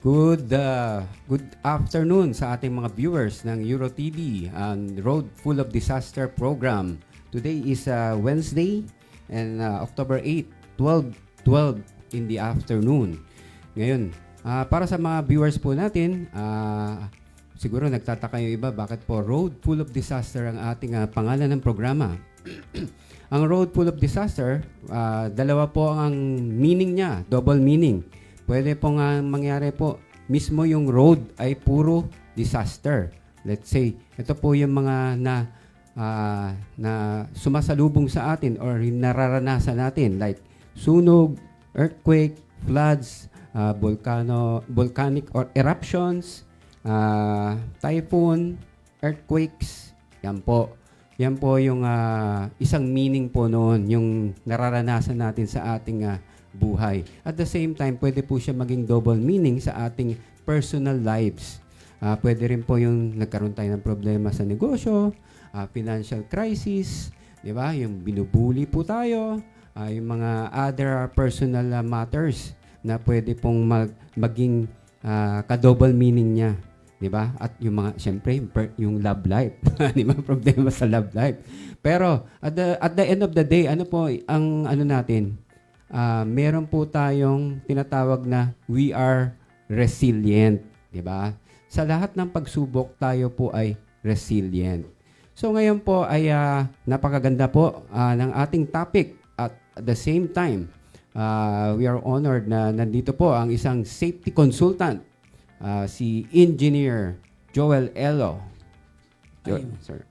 Good afternoon sa ating mga viewers ng EuroTV and Road Full of Disaster program. Today is Wednesday and October 8, 12 in the afternoon. Ngayon, para sa mga viewers po natin, siguro nagtataka yung iba bakit po Road Full of Disaster ang ating pangalan ng programa. Ang Road Full of Disaster, dalawa po ang meaning niya, double meaning. Pwede po nga mangyari po, mismo yung road ay puro disaster. Let's say, ito po yung mga na sumasalubong sa atin or nararanasan natin like sunog, earthquake, floods, volcanic or eruptions, typhoon, earthquakes. Yan po. Yan po yung isang meaning po noon, yung nararanasan natin sa ating buhay. At the same time, pwede po siya maging double meaning sa ating personal lives. Pwede rin po yung nagkaroon tayo ng problema sa negosyo, financial crisis, di ba? Yung binubuli po tayo, yung mga other personal matters na pwede pong maging ka-double meaning niya. Di ba? At yung mga, syempre, yung love life. Di ba? Problema sa love life. Pero, at the end of the day, ano po ang ano natin? Meron po tayong tinatawag na we are resilient. Di ba? Sa lahat ng pagsubok, tayo po ay resilient. So, ngayon po ay napakaganda po ng ating topic. At the same time, we are honored na nandito po ang isang safety consultant, si Engineer Joel Elo. Sir.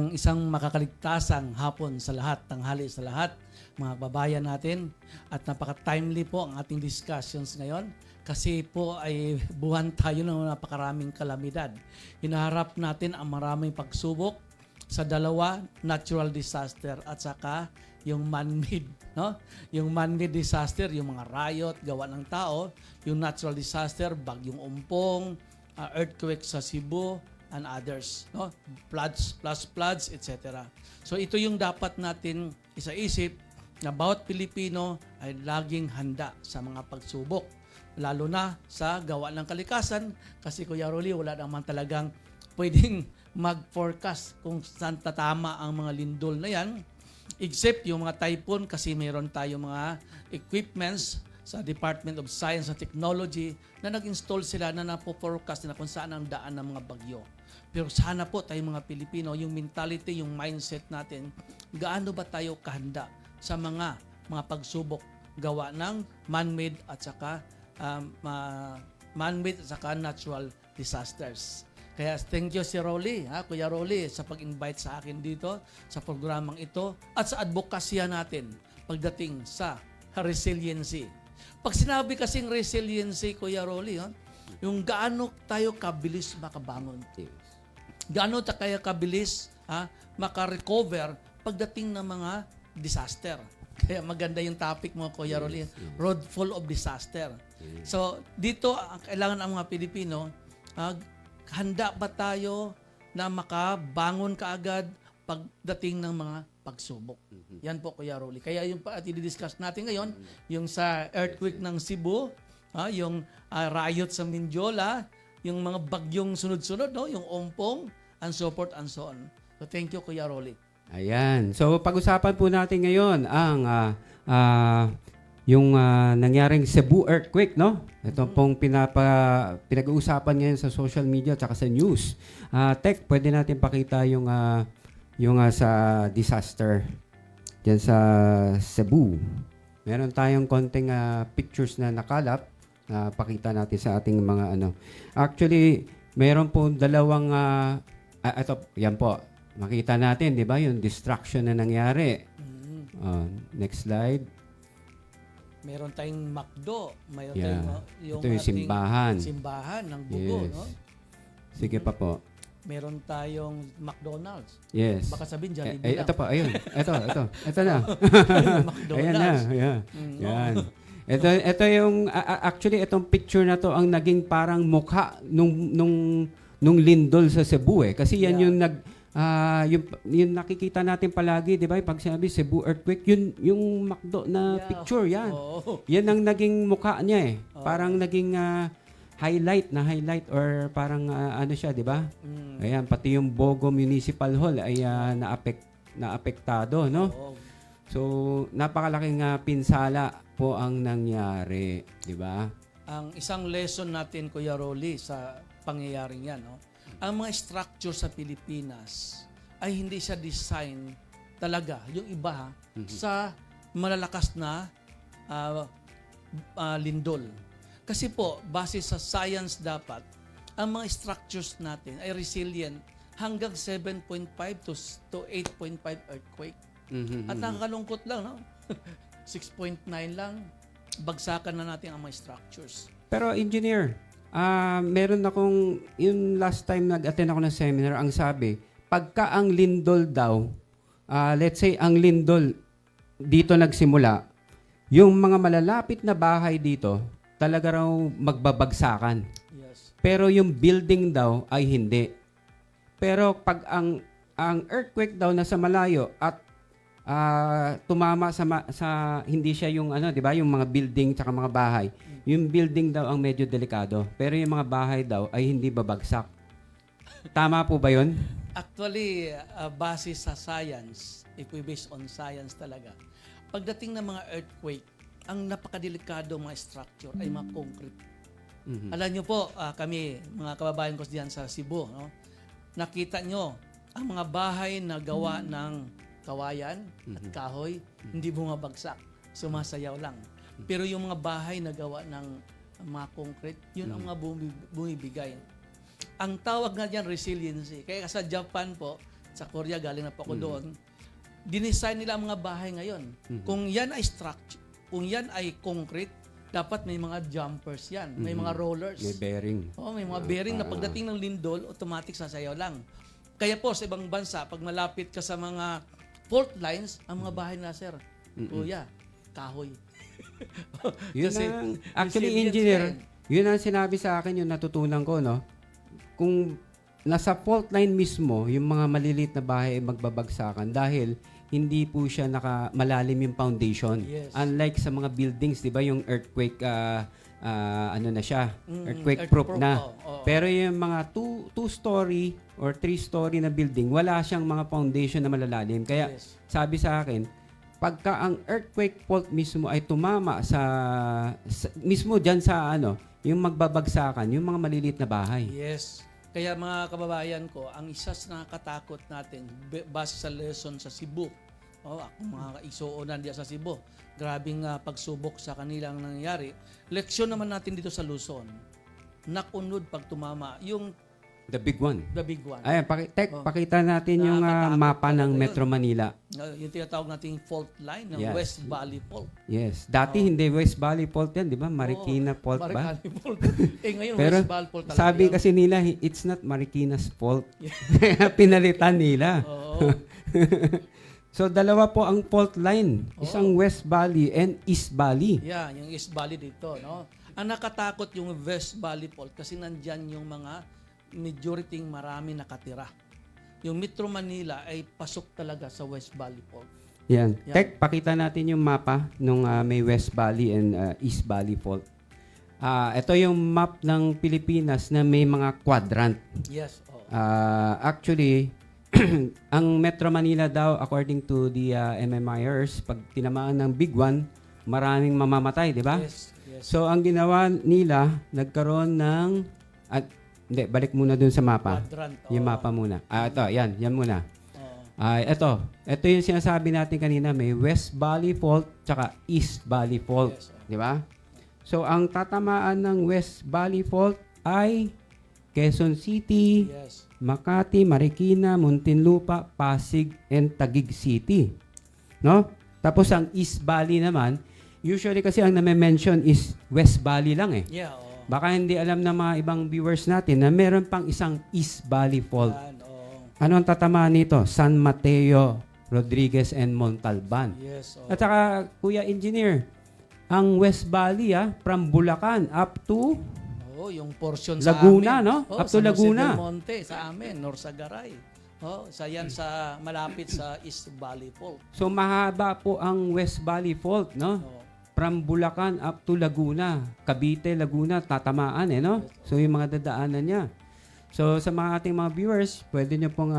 Isang makakaligtasang hapon sa lahat, tanghali sa lahat, mga babayan natin. At napaka-timely po ang ating discussions ngayon kasi po ay buwan tayo ng napakaraming kalamidad. Hinaharap natin ang maraming pagsubok sa dalawa, natural disaster at saka yung man-made, no? Yung man-made disaster, yung mga riot, gawa ng tao, yung natural disaster, bagyong umpong, earthquake sa Cebu, and others, no? Floods, etc. So ito yung dapat natin isaisip na bawat Pilipino ay laging handa sa mga pagsubok, lalo na sa gawa ng kalikasan kasi Kuya Rolly, wala naman talagang pwedeng mag-forecast kung saan tatama ang mga lindol na yan. Except yung mga typhoon kasi mayroon tayo mga equipments sa Department of Science and Technology na nag-install sila na napo-forecast na kung saan ang daan ng mga bagyo. Pero sana po tayong mga Pilipino, yung mentality, yung mindset natin, gaano ba tayo kahanda sa mga pagsubok gawa ng man-made at saka natural disasters. Kaya thank you si Rolly, Kuya Rolly, sa pag-invite sa akin dito sa programang ito at sa advokasya natin pagdating sa resiliency. Pag sinabi kasing resiliency, Kuya Rolly, yung gaano tayo kabilis makabangon. Gaano tayo kabilis makarecover pagdating ng mga disaster. Kaya maganda yung topic mo, Kuya Rolly, Road Full of Disaster. So dito, kailangan ang mga Pilipino, handa ba tayo na makabangon kaagad pagdating ng mga pagsubok? Yan po, Kuya Rolly. Kaya yung i-discuss natin ngayon, yung sa earthquake ng Cebu, yung riot sa Mindiola, yung mga bagyong sunod-sunod, no? Yung Ompong, and so forth and so on. So thank you, Kuya Rolly. Ayan. So pag-usapan po natin ngayon ang yung nangyaring Cebu earthquake, no? Ito pong pinag-uusapan ngayon sa social media at sa news. Tech, pwede natin pakita yung sa disaster diyan sa Cebu. Meron tayong konting pictures na nakalap na pakita natin sa ating mga ano. Actually, meron po dalawang ito, yan po. Makita natin, 'di ba, yung destruction na nangyari. Next slide. Meron tayong McDo, mayroon Yeah. tayong Ito yung simbahan. Simbahan ng Bugo, Yes. no? Sige pa po. Meron tayong McDonald's. Yes. Baka sabihin Jollibee lang. Ito pa, ayun. Ito na. McDonald's. Ayan na, ayan. Yan. Ito yung actually itong picture na to ang naging parang mukha nung lindol sa Cebu kasi yan yung yung nakikita natin palagi, 'di ba? Pag sinabi Cebu earthquake, yung McDo na picture yan. Oh. Yan ang naging mukha niya . Parang naging highlight or parang ano siya, di ba? Ayan, pati yung Bogo Municipal Hall ay naapektado, no? Oo. So, napakalaking pinsala po ang nangyari, di ba? Ang isang lesson natin, Kuya Rolly, sa pangyayaring yan, no? Ang mga structure sa Pilipinas ay hindi siya design talaga, yung iba, sa malalakas na lindol. Kasi po, base sa science dapat, ang mga structures natin ay resilient hanggang 7.5 to 8.5 earthquake. At nakakalungkot lang, no? 6.9 lang, bagsakan na natin ang mga structures. Pero engineer, meron akong, yung last time nag-attend ako ng seminar, ang sabi, pagka ang lindol daw, let's say ang lindol dito nagsimula, yung mga malalapit na bahay dito, talaga raw magbabagsakan. Yes. Pero yung building daw ay hindi. Pero pag ang earthquake daw nasa malayo at tumama sa hindi siya yung ano, 'di ba, yung mga building tsaka mga bahay. Yung building daw ang medyo delikado, pero yung mga bahay daw ay hindi babagsak. Tama po ba 'yon? Actually, base sa science, if we based on science talaga, pagdating ng mga earthquake, ang napakadelikado mga structure ay mga concrete. Alam nyo po, kami, mga kababayan ko diyan sa Cebu, no? Nakita nyo, ang mga bahay na gawa ng kawayan at kahoy, hindi bumabagsak, sumasayaw lang. Pero yung mga bahay na gawa ng mga concrete, yun ang mga bumibigay. Ang tawag nga dyan, resiliency. Kaya sa Japan po, sa Korea, galing na po ako doon, dinesign nila ang mga bahay ngayon. Kung yan ay structure, kung yan ay concrete, dapat may mga jumpers yan. May mga rollers. May bearing. Oo, may mga bearing na pagdating ng lindol, automatic sasayaw lang. Kaya po, sa ibang bansa, pag malapit ka sa mga fault lines, ang mga bahay na, sir, kuya, kahoy. Yun Kasi actually, resilience engineer, yan. yun ang sinabi sa akin, yung natutunan ko, no? Kung nasa fault line mismo, yung mga maliliit na bahay ay magbabagsakan dahil hindi po siya malalim yung foundation. Yes. Unlike sa mga buildings, 'di ba, yung earthquake ano na siya, earthquake earthproof, proof na. oo. Pero yung mga two-story or three-story na building, wala siyang mga foundation na malalalim. Kaya Yes. sabi sa akin, pagka ang earthquake fault mismo ay tumama sa mismo diyan sa ano, yung magbabagsakan, yung mga maliliit na bahay. Yes. Kaya mga kababayan ko, ang isa sa nakakatakot natin, base sa lesson sa Cebu, ako mga kaisoonan diyan sa Cebu, grabing pagsubok sa kanilang nangyari. Leksyon naman natin dito sa Luzon, nakunod pag tumama, yung The big one. the big one. Ayan, pakita natin yung Nakakatakot mapa ng talaga yun. Metro Manila. Yung tinatawag nating fault line ng Yes. West Valley Fault. Yes. Dati hindi West Valley Fault yan, di ba? Marikina Fault ba? Marikina Fault. Ngayon Pero West Valley Fault talaga. sabi yun. kasi nila, it's not Marikina's fault. Kaya pinalitan nila. Oo. So, dalawa po ang fault line. Isang West Valley and East Valley. Yeah, yung East Valley dito, no? Ang nakatakot yung West Valley Fault kasi nandyan yung mga majority marami nakatira. Yung Metro Manila ay pasok talaga sa West Valley Fault. Yan. Yan. Tek, pakita natin yung mapa nung may West Valley and East Valley Fault. Ito yung map ng Pilipinas na may mga quadrant. Yes. Oh. Actually, ang Metro Manila daw, according to the MMIers, pag tinamaan ng big one, maraming mamamatay, di ba? Yes. Yes. So, ang ginawa nila, nagkaroon ng... hindi, balik muna dun sa mapa. Quadrant. Yung mapa muna. Ito, yan muna. Oh. Ito yung sinasabi natin kanina, may West Valley Fault tsaka East Valley Fault. Yes. Di ba? So, ang tatamaan ng West Valley Fault ay Quezon City, Yes. Makati, Marikina, Muntinlupa, Pasig, and Taguig City. No? Tapos ang East Valley naman, usually kasi ang name-mention is West Valley lang eh. Yeah. Oh. Baka hindi alam ng mga ibang viewers natin na meron pang isang East Valley Fault. Yan, oh. Ano ang tatamaan nito? San Mateo, Rodriguez, and Montalban. Yes. Oh. At saka, Kuya Engineer, ang West Valley from Bulacan up to yung portion Laguna, sa amin. no? Up to San Jose Laguna. del Monte sa amin, Norsagaray. Yan sa malapit sa East Valley Fault. So mahaba po ang West Valley Fault, no? Oh. from Bulacan up to Laguna, Cavite, Laguna, tatamaan no? So yung mga dadaanan niya. So sa mga ating mga viewers, pwede nyo pong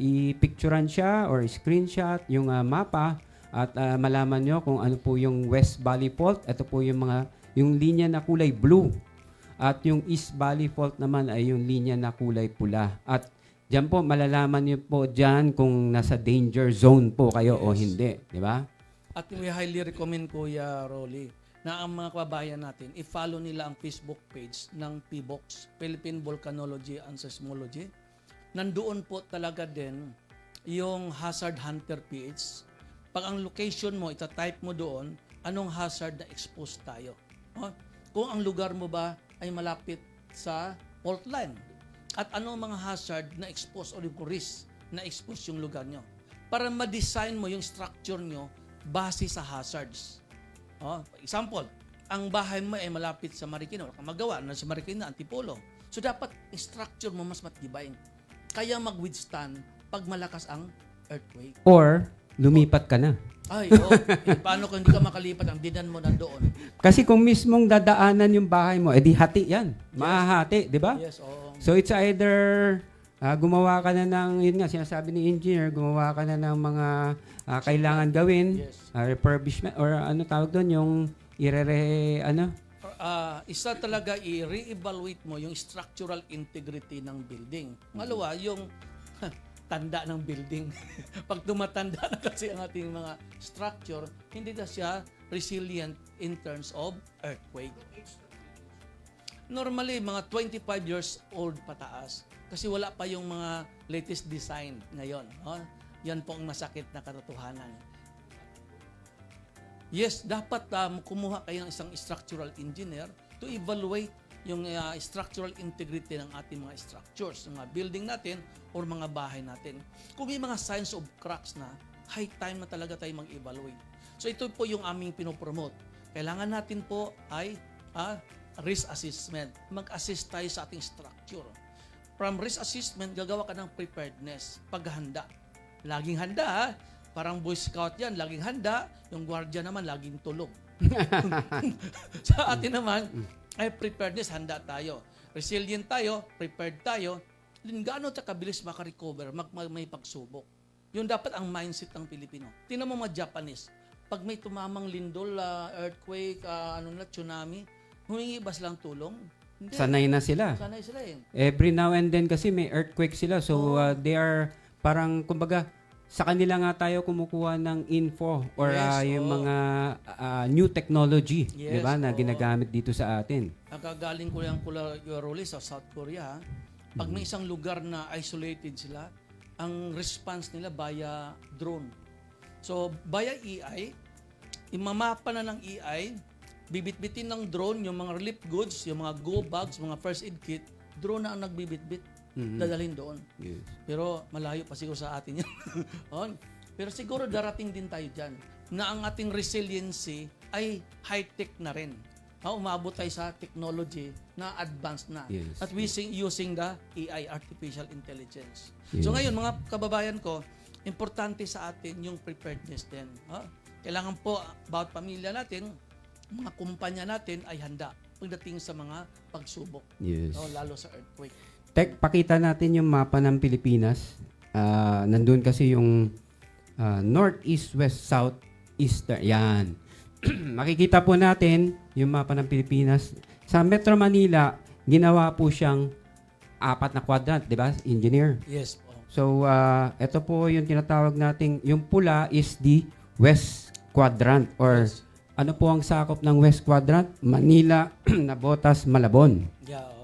i-picturean siya or screenshot yung mapa at malaman nyo kung ano po yung West Valley Fault. Ito po yung linya na kulay blue. At yung East Valley Fault naman ay yung linya na kulay pula. At diyan po malalaman niyo po diyan kung nasa danger zone po kayo o hindi, di ba? At we highly recommend, Kuya Rolly, na ang mga kababayan natin, i-follow nila ang Facebook page ng PVOX, Philippine Volcanology and Seismology. Nandoon po talaga din yung Hazard Hunter PH. Pag ang location mo, itatype mo doon, anong hazard na exposed tayo. Kung ang lugar mo ba ay malapit sa fault line. At ano ang mga hazard na exposed o risk na exposed yung lugar nyo. Para ma-design mo yung structure nyo base sa hazards. Example, ang bahay mo ay malapit sa Marikina. Wala kang magawa na sa Marikina, Antipolo. So dapat yung structure mo mas matibay. Kaya mag-withstand pag malakas ang earthquake. Or lumipat ka na. Ay, paano kung hindi ka makalipat, ang dinan mo nandoon? Kasi kung mismong dadaanan yung bahay mo, edi hati yan. Mahahati, di ba? Yes, oo. So it's either gumawa ka na ng, yun nga, sinasabi ni engineer, gumawa ka na ng mga kailangan gawin, Yes. refurbishment, or ano tawag doon, yung Isa talaga i-re-evaluate mo yung structural integrity ng building. Malawa, yung tanda ng building. Pag tumatanda na kasi ang ating mga structure, hindi na siya resilient in terms of earthquake. Normally, mga 25 years old pataas. Kasi wala pa yung mga latest design ngayon. Yan po ang masakit na katotohanan. Yes, dapat kumuha kayo ng isang structural engineer to evaluate yung structural integrity ng ating mga structures, mga building natin or mga bahay natin. Kung may mga signs of cracks na, high time na talaga tayo mag-evaluate. So ito po yung aming pinopromote. Kailangan natin po ay risk assessment. Mag-assist tayo sa ating structure. From risk assessment, gagawa ka ng preparedness, paghahanda. Laging handa, parang Boy Scout yan, laging handa. Yung gwardiya naman, laging tulog. Sa atin naman, ay preparedness, handa tayo. Resilient tayo, prepared tayo. Gaano ta kabilis makarecover, may pagsubok. Yun dapat ang mindset ng Pilipino. Tingnan mo mga Japanese, pag may tumamang lindol, earthquake, tsunami, humingi ba silang tulong? Hindi. Sanay na sila. Sanay sila eh. Every now and then kasi may earthquake sila. So they are parang, kumbaga, sa kanila nga tayo kumukuha ng info or yung mga new technology, di ba, na ginagamit dito sa atin. Nakagaling ko lang sa South Korea. Pag may isang lugar na isolated sila, ang response nila via drone. So, via EI, imamapa na ng EI, bibitbitin ng drone yung mga relief goods, yung mga go bags, mga first aid kit, drone na ang nagbibitbit. Dadalhin doon. Yes. Pero malayo pa siguro sa atin yan. Pero siguro darating din tayo dyan na ang ating resiliency ay high-tech na rin. Umabot tayo sa technology na advanced na. Yes. At using the AI, Artificial Intelligence. Yes. So ngayon, mga kababayan ko, importante sa atin yung preparedness din. Kailangan po, bawat pamilya natin, mga kumpanya natin ay handa pagdating sa mga pagsubok. Yes. Lalo sa earthquake. Pakita natin yung mapa ng Pilipinas. Nandun kasi yung north, east, west, south, eastern. Yan. Makikita po natin yung mapa ng Pilipinas. Sa Metro Manila, ginawa po siyang 4 na quadrant, di ba, engineer? Yes po. So, ito po yung tinatawag nating, yung pula is the west quadrant or ano po ang sakop ng west quadrant? Manila, Navotas, Malabon.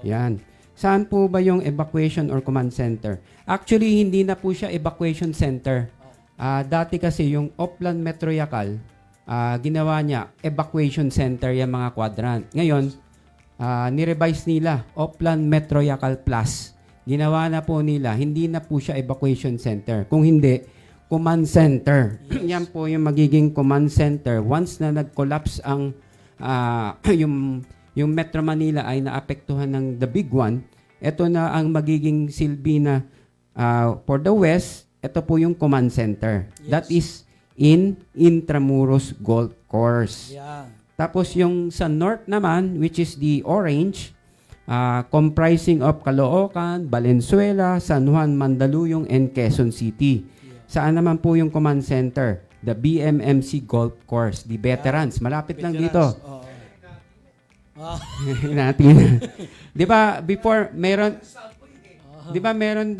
Yan. Saan po ba yung evacuation or command center? Actually, hindi na po siya evacuation center. Dati kasi yung Oplan Metro Yacal, ginawa niya evacuation center yung mga quadrant. Ngayon, ni-revise nila Oplan Metro Yacal Plus. Ginawa na po nila, hindi na po siya evacuation center. Kung hindi, command center. Yes. Yan po yung magiging command center. Once na nag-collapse ang yung Metro Manila ay naapektuhan ng the big one, ito na ang magiging silbi na for the west, ito po yung command center. Yes. That is in Intramuros Golf Course. Yeah. Tapos yung sa north naman, which is the orange, comprising of Caloocan, Valenzuela, San Juan, Mandaluyong, and Quezon City. Saan naman po yung command center? The BMMC Golf Course, the veterans. Malapit lang dito. Oo. Natin. 'Di ba before meron 'di ba meron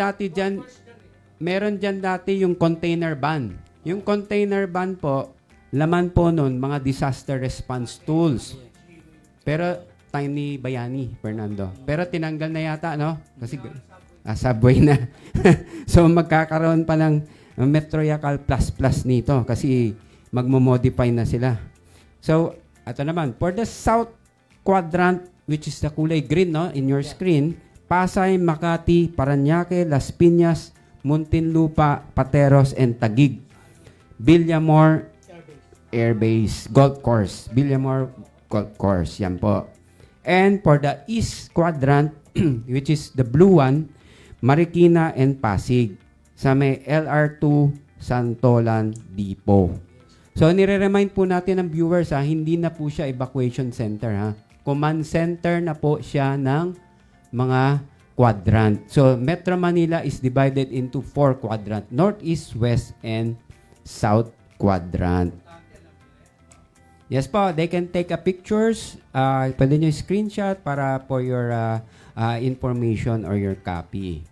diyan dati yung container van. Yung container van po, laman po noon mga disaster response tools. Pero time ni Bayani, Fernando. Pero tinanggal na yata, no? Kasi subway na. So magkakaroon pa ng Metro Yacal Plus nito kasi magmo-modify na sila. So, ito naman, for the south quadrant, which is the kulay green, no, in your screen, Pasay, Makati, Parañaque, Las Piñas, Muntinlupa, Pateros, and Taguig. Villamor Airbase Golf Course. Villamor Golf Course. Yan po. And for the east quadrant, which is the blue one, Marikina and Pasig. Sa may LR2 Santolan Depot. So, nire-remind po natin ng viewers, hindi na po siya evacuation center. Command center na po siya ng mga quadrant. So, Metro Manila is divided into 4 quadrant. North, East, West, and South quadrant. Yes po, they can take a pictures. Pwede nyo screenshot para for your information or your copy.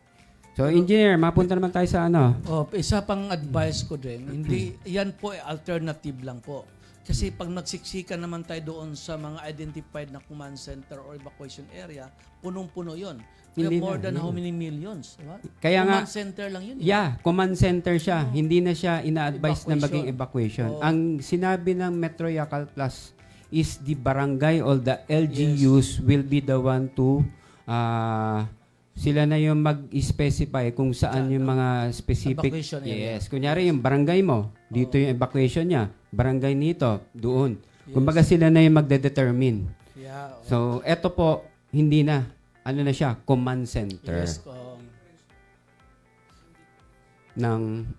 So, engineer, mapunta naman tayo sa ano? Isa pang advice ko din, hindi, yan po alternative lang po. Kasi pag nagsiksikan naman tayo doon sa mga identified na command center or evacuation area, punong-puno yun. We have more than how many millions? Diba? Kaya command nga, center lang yun. Yeah, command center siya. Hindi na siya ina-advise na maging evacuation. Ang sinabi ng Metro Yacal Plus is the barangay or the LGUs will be the one to sila na yung mag-specify kung saan yung mga specific. Yes. Kunyari yung barangay mo, dito yung evacuation niya. Barangay nito, doon. Kumbaga sila na yung magde-determine. Yeah, So, eto po, hindi na. Ano na siya? Command center. Yes,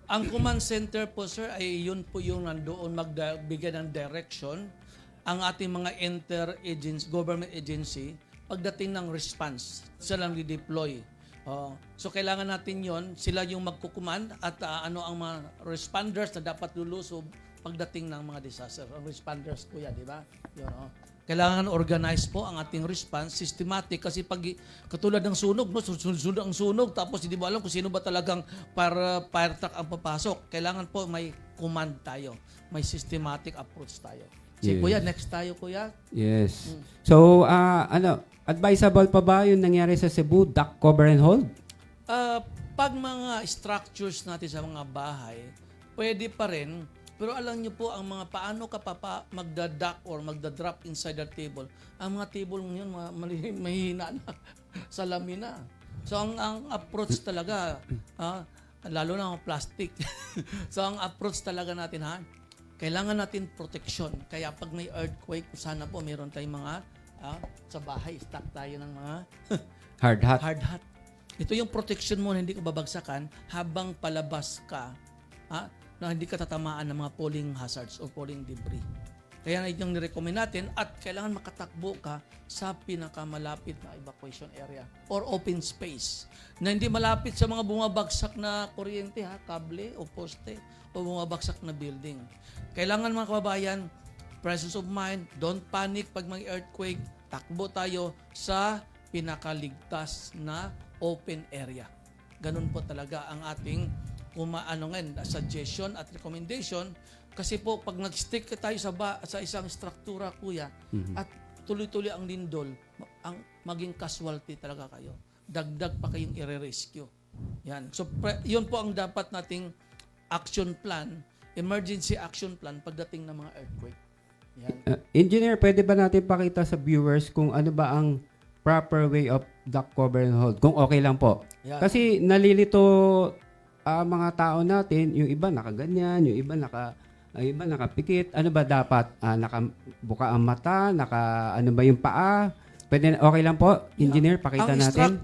ang command center po, sir, ay yun po yung nandoon magbigay ng direction ang ating mga government agency pagdating ng response, sila lang di-deploy. So kailangan natin yon, sila yung magkukuman at ano ang mga responders na dapat lulusob pagdating ng mga disaster. Ang responders po yan, di ba? Kailangan organize po ang ating response, systematic, kasi pag katulad ng sunog, no, sunod ang sunog, tapos hindi mo alam kung sino ba talagang fire truck ang papasok. Kailangan po may command tayo, may systematic approach tayo. Si Kuya, next tayo, Kuya. Yes. So, advisable pa ba yung nangyari sa Cebu, duct cover and hold? Pag mga structures natin sa mga bahay, pwede pa rin, pero alam niyo po, ang mga paano ka magda-duct or magda-drop inside the table, ang mga table ngayon, mahihina na, salamin na. So, ang approach talaga, lalo na ang plastic. So, ang approach talaga natin, kailangan natin protection. Kaya pag may earthquake, sana po meron tayong mga sa bahay, stock tayo ng mga hard hat. Ito yung protection mo na hindi ka babagsakan habang palabas ka, na hindi ka tatamaan ng mga falling hazards o falling debris. Kaya yung nirecommend natin at kailangan makatakbo ka sa pinakamalapit na evacuation area or open space na hindi malapit sa mga bumabagsak na kuryente, kable o poste o bumabagsak na building. Kailangan mga kababayan, presence of mind, don't panic pag may earthquake, takbo tayo sa pinakaligtas na open area. Ganun po talaga ang ating suggestion at recommendation. Kasi po, pag nag-stick tayo sa isang struktura, Kuya, at tuloy-tuloy ang lindol, maging casualty talaga kayo. Dagdag pa kayong i-rescue. Yan. So, yun po ang dapat nating action plan, emergency action plan pagdating ng mga earthquake. Yan. Engineer, pwede ba natin pakita sa viewers kung ano ba ang proper way of duct cover and hold? Kung okay lang po. Yeah. Kasi nalilito mga tao natin, yung iba nakaganyan, yung iba nakapikit. Ano ba dapat? Nakabuka ang mata, ano ba yung paa? Pwede, okay lang po, engineer, pakita natin.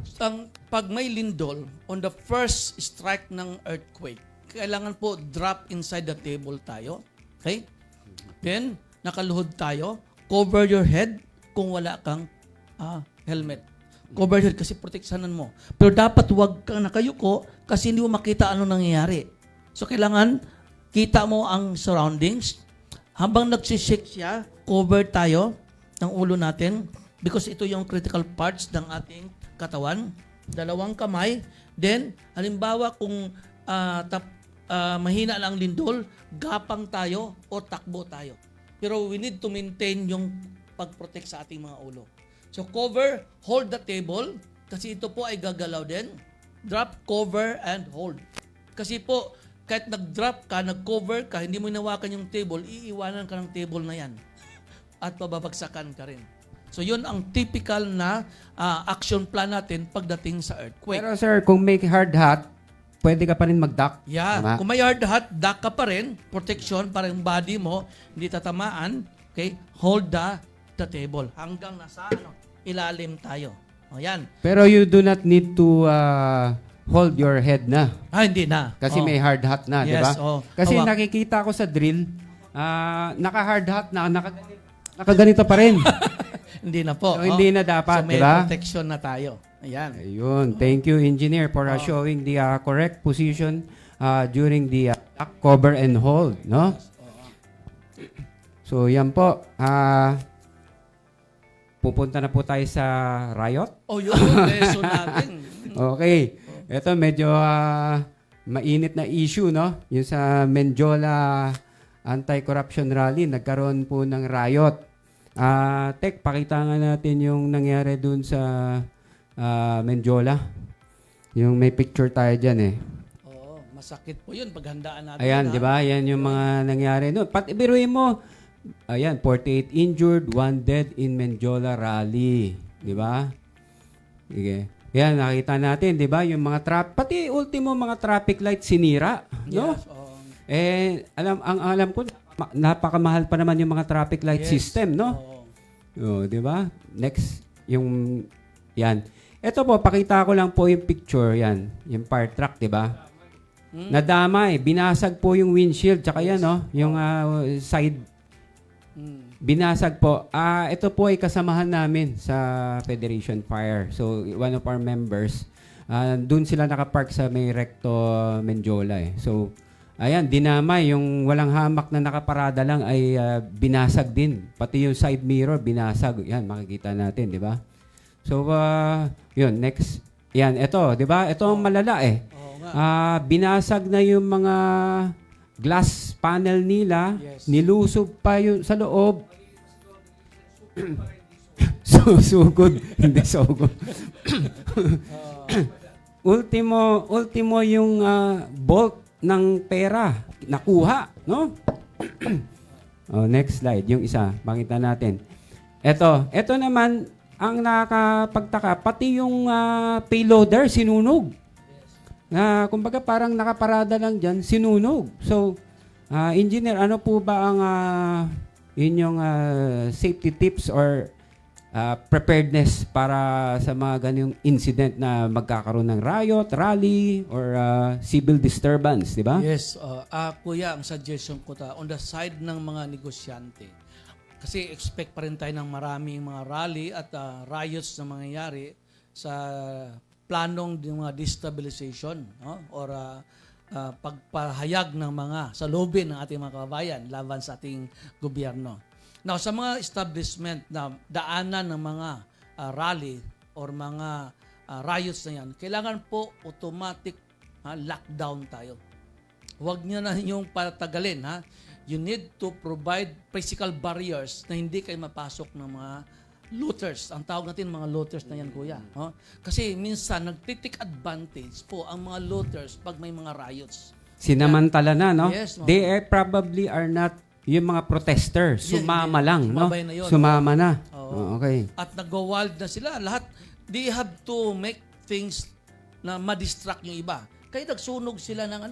Pag may lindol, on the first strike ng earthquake, kailangan po drop inside the table tayo. Okay? Then, nakaluhod tayo. cover your head kung wala kang helmet. Cover your head kasi proteksanan mo. Pero dapat huwag kang nakayuko kasi hindi mo makita ano nangyayari. So kailangan kita mo ang surroundings. Habang nagsishake siya, cover tayo ng ulo natin because ito yung critical parts ng ating katawan. 2 kamay. Then, halimbawa kung mahina lang ang lindol, gapang tayo o takbo tayo. Pero we need to maintain yung pag-protect sa ating mga ulo. So cover, hold the table, kasi ito po ay gagalaw din. Drop, cover, and hold. Kasi po, kahit nag-drop ka, nag-cover ka, hindi mo inawakan yung table, iiwanan ka ng table na yan. At pababagsakan ka rin. So yun ang typical na action plan natin pagdating sa earthquake. Pero sir, kung may hard hat, pwede ka pa rin mag-duck. Yeah, Tama? kung may hard hat, duck ka pa rin, protection para yung body mo hindi tatamaan. Okay? Hold the table hanggang nasa ilalim tayo. O yan. Pero you do not need to hold your head na. Hindi na. Kasi may hard hat na, di ba? Yes, oh. Kasi Hawak. nakikita ko sa drill, naka-hard hat na, nakaganito pa rin. Hindi na po. So, hindi na dapat, so, may di ba? protection na tayo. Ayan. Ayun. Thank you, engineer, for showing the correct position during the cover and hold, no? So, yan po. Pupunta na po tayo sa riot. Oh, yun yung lesson natin. Okay. Ito medyo mainit na issue, no? Yung sa Menjola Anti-Corruption Rally, nagkaroon po ng riot. Tek, pakita nga natin yung nangyari dun sa Menjola. Yung may picture tayo dyan eh. Oo, masakit po yun paghandaan natin. Ayan, di ba? Yan yung mga nangyari doon. Biruin mo, ayan, 48 injured, 1 dead in Menjola Rally. Di ba? Sige. Yan, nakita natin, di ba? Yung mga pati ultimo mga traffic light sinira. No? Yes, Alam ko, napakamahal pa naman yung mga traffic light Yes. system, no? Oo. Di ba? Next, yung, yan. Ito po, pakita ko lang po yung picture, yan. Yung fire truck, di ba? Nadamay, binasag po yung windshield, tsaka yan, no? Yung side, binasag po. Ito po ay kasamahan namin sa Federation Fire. So, one of our members, dun sila nakapark sa may Recto Menjola, eh. So, ayan, dinamay. Yung walang hamak na nakaparada lang ay binasag din. Pati yung side mirror, binasag. Yan, makikita natin, di ba? So, yun, next. Yan, ito, di ba? Ito ang malala eh. Oo nga. Binasag na yung mga glass panel nila. Yes. Nilusob pa yung sa loob. Sugod. Hindi sugod. Ultimo yung bolt ng pera nakuha, no? Next slide, yung isa, makita natin. Ito naman ang nakakapagtaka, pati yung payloader sinunog. Kumbaga parang nakaparada lang diyan, sinunog. So, engineer, ano po ba ang inyong safety tips or preparedness para sa mga ganyang incident na magkakaroon ng riot, rally, or civil disturbance, di ba? Yes, kuya, ang suggestion ko on the side ng mga negosyante. Kasi expect pa rin tayo ng maraming mga rally at riots na mangyayari sa planong ng mga destabilization, no? Or pagpahayag ng mga salubin ng ating mga kababayan laban sa ating gobyerno. Now, sa mga establishment na daanan ng mga rally or mga riots na yan, kailangan po automatic lockdown tayo. Huwag nyo na yung patagalin. You need to provide physical barriers na hindi kayo mapasok ng mga looters. Ang tawag natin mga looters na yan, kuya. No? Kasi minsan, nagtitik advantage po ang mga looters pag may mga riots. Sinamantala na, no? Yes, no? They probably are not yung mga protester. Sumama lang, no? Sumabay na yun. Sumama na. Oo. Okay. At nag-wild na sila. Lahat, they have to make things na ma-distract yung iba. Kaya nagsunog sila ng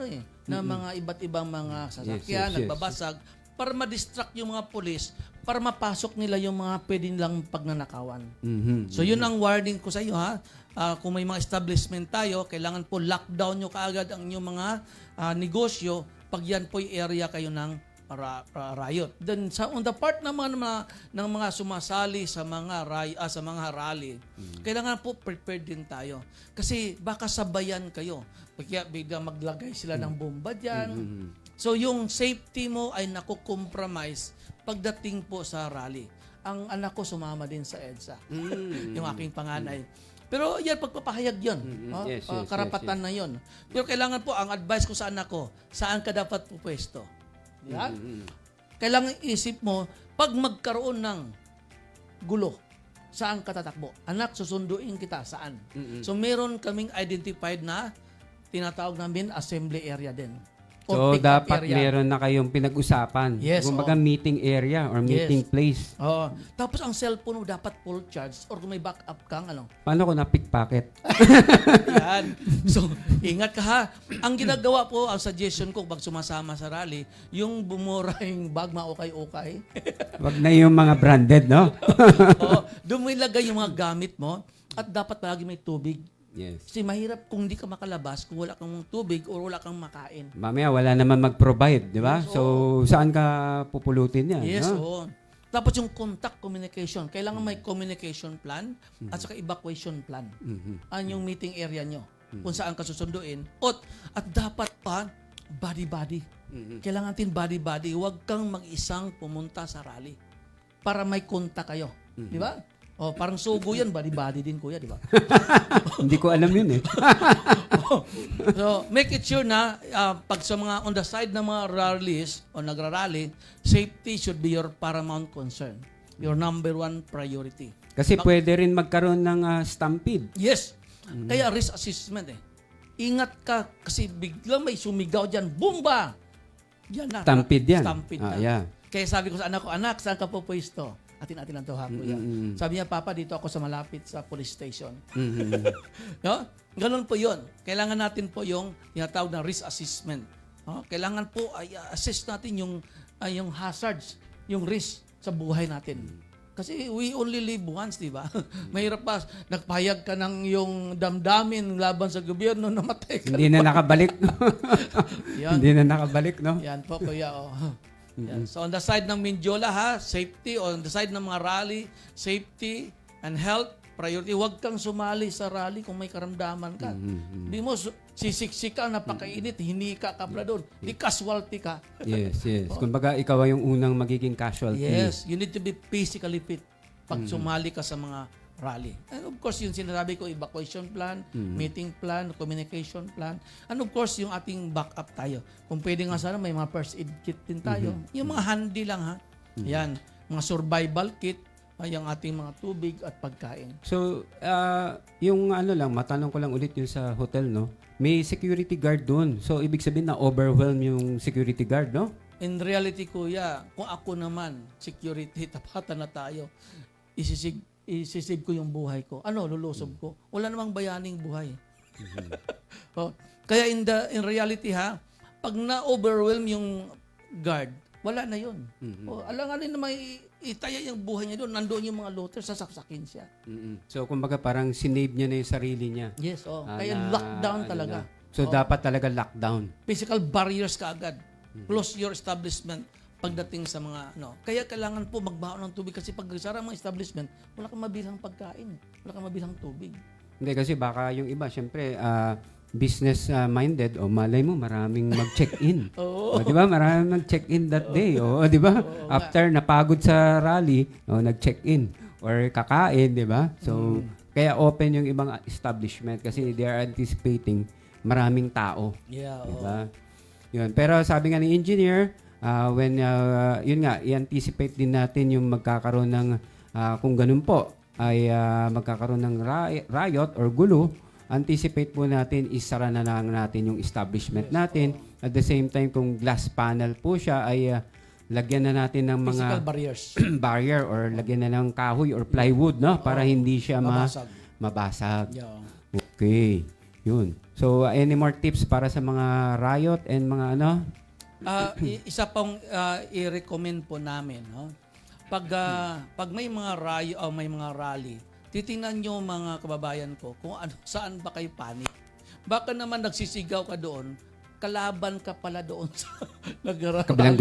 ng mga iba't ibang mga sasakyan, Yes. nagbabasag, para ma-distract yung mga pulis, para mapasok nila yung mga pwede nilang pagnanakawan. Mhm. So yun ang warning ko sa iyo, kung may mga establishment tayo, kailangan po lockdown nyo kaagad ang inyong mga negosyo pag yan po area kayo ng riot. Then on the part naman ng mga sumasali sa mga rally, kailangan po prepared din tayo. Kasi baka sabayan kayo. Kaya biglang maglagay sila ng bomba diyan. So yung safety mo ay nakukompromise pagdating po sa rally. Ang anak ko sumama din sa EDSA. Yung aking panganay. Pero yan, pagpapahayag yun. Yes, Karapatan na yun. Pero kailangan po, ang advice ko sa anak ko, saan ka dapat pupwesto? Yan. Kailangan isip mo, pag magkaroon ng gulo, saan ka tatakbo? Anak, susunduin kita, saan? So meron kaming identified na tinatawag namin assembly area din. So, dapat meron na kayong pinag-usapan. Yes, Kumbaga meeting area or meeting place. Oo. Tapos ang cellphone mo dapat full charge or kung may backup kang Paano ko na-pickpocket? Yan. So, ingat ka ha. Ang ginagawa po, ang suggestion ko pag sumasama sa rally, yung bumurang bag maukay-ukay. Wag na yung mga branded, no? Oo. Doon mo ilagay yung mga gamit mo at dapat palagi may tubig. Yes. Kasi mahirap kung hindi ka makalabas kung wala kang tubig or wala kang makain. Mamaya, wala naman mag-provide, di ba? Yes, so, saan ka pupulutin yan? Yes, no? oo. Tapos yung contact communication. Kailangan may communication plan at saka evacuation plan. Yung meeting area nyo. Kung saan ka susunduin. At dapat pa, body-body. Kailangan natin body-body. Huwag kang mag-isang pumunta sa rally. Para may contact kayo. Di ba? Parang sugo yan, body-body din kuya, di ba? Hindi ko alam yun eh. So, make it sure na pag sa mga on the side ng mga rallies o nagrarally, safety should be your paramount concern. Your number one priority. Kasi pwede rin magkaroon ng stampede. Yes. Kaya risk assessment Ingat ka kasi biglang may sumigaw dyan, bomba! Yan na. Stampede yan. Stampede na. Yeah. Kaya sabi ko sa anak ko, anak, saan ka po pwesto? Atin-atin lang ito ha, kuya. Sabi niya, Papa, dito ako sa malapit sa police station. No? Ganun po yun. Kailangan natin po yung tinatawag na risk assessment. Kailangan po ay assess natin yung hazards, yung risk sa buhay natin. Kasi we only live once, di ba? Mahirap pa, nagpahayag ka ng yung damdamin laban sa gobyerno, namatay ka. Hindi na nakabalik. Yan. Hindi na nakabalik, no? Yan po, kuya. Yan. So on the side ng Mindiola, safety. On the side ng mga rally, safety and health, priority. Huwag kang sumali sa rally kung may karamdaman ka. Hindi mo sisiksik ka, napakainit, hinika ka pala doon. Di casualty ka. Yes. Kumbaga, ikaw ay yung unang magiging casualty. Yes, you need to be physically fit pag sumali ka sa mga rally. And of course, yung sinasabi ko, evacuation plan, meeting plan, communication plan. And of course, yung ating backup tayo. Kung pwede nga sana, may mga first aid kit din tayo. Yung mga handy lang ha. Yan, mga survival kit, yung ating mga tubig at pagkain. So, yung matanong ko lang ulit yung sa hotel, no? May security guard doon. So, ibig sabihin na overwhelm yung security guard, no? In reality, kuya, kung ako naman, security, tapatan na tayo, isisig ko yung buhay ko. Lulusob ko. Wala namang bayaning buhay. Kaya in reality pag na-overwhelm yung guard, wala na yun. Alanganin na may itaya yung buhay niya doon. Nandoon yung mga looter, sasaksakin siya. So, kumbaga parang sinave niya na yung sarili niya. Yes, kaya lockdown talaga. So, dapat talaga lockdown. Physical barriers ka agad. Close your establishment pagdating sa mga Kaya kailangan po magbaon ng tubig kasi pag sara mga establishment, wala kang mabilang pagkain, wala kang mabilang tubig. Hindi kasi baka yung iba, syempre, business minded, malay mo maraming mag-check-in. Di ba? Maraming mag-check-in that day. Di ba? After napagod sa rally, nag-check-in or kakain, di ba? So, kaya open yung ibang establishment kasi they are anticipating maraming tao. Yeah, di ba? Yun. Pero sabi nga ni engineer, yun nga, i-anticipate din natin yung magkakaroon ng, kung ganun po, ay magkakaroon ng riot or gulo, anticipate po natin, isara na lang natin yung establishment natin. At the same time, kung glass panel po siya, ay lagyan na natin ng mga physical barriers. barrier or lagyan na ng kahoy or plywood, no? Para hindi siya mabasag. Yeah. Okay. Yun. So, any more tips para sa mga riot and mga Isa pang i-recommend po namin, pag may mga riot o may mga rally, titingnan nyo mga kababayan ko kung saan ba kayo panic. Baka naman nagsisigaw ka doon, kalaban ka pala doon sa Kabilang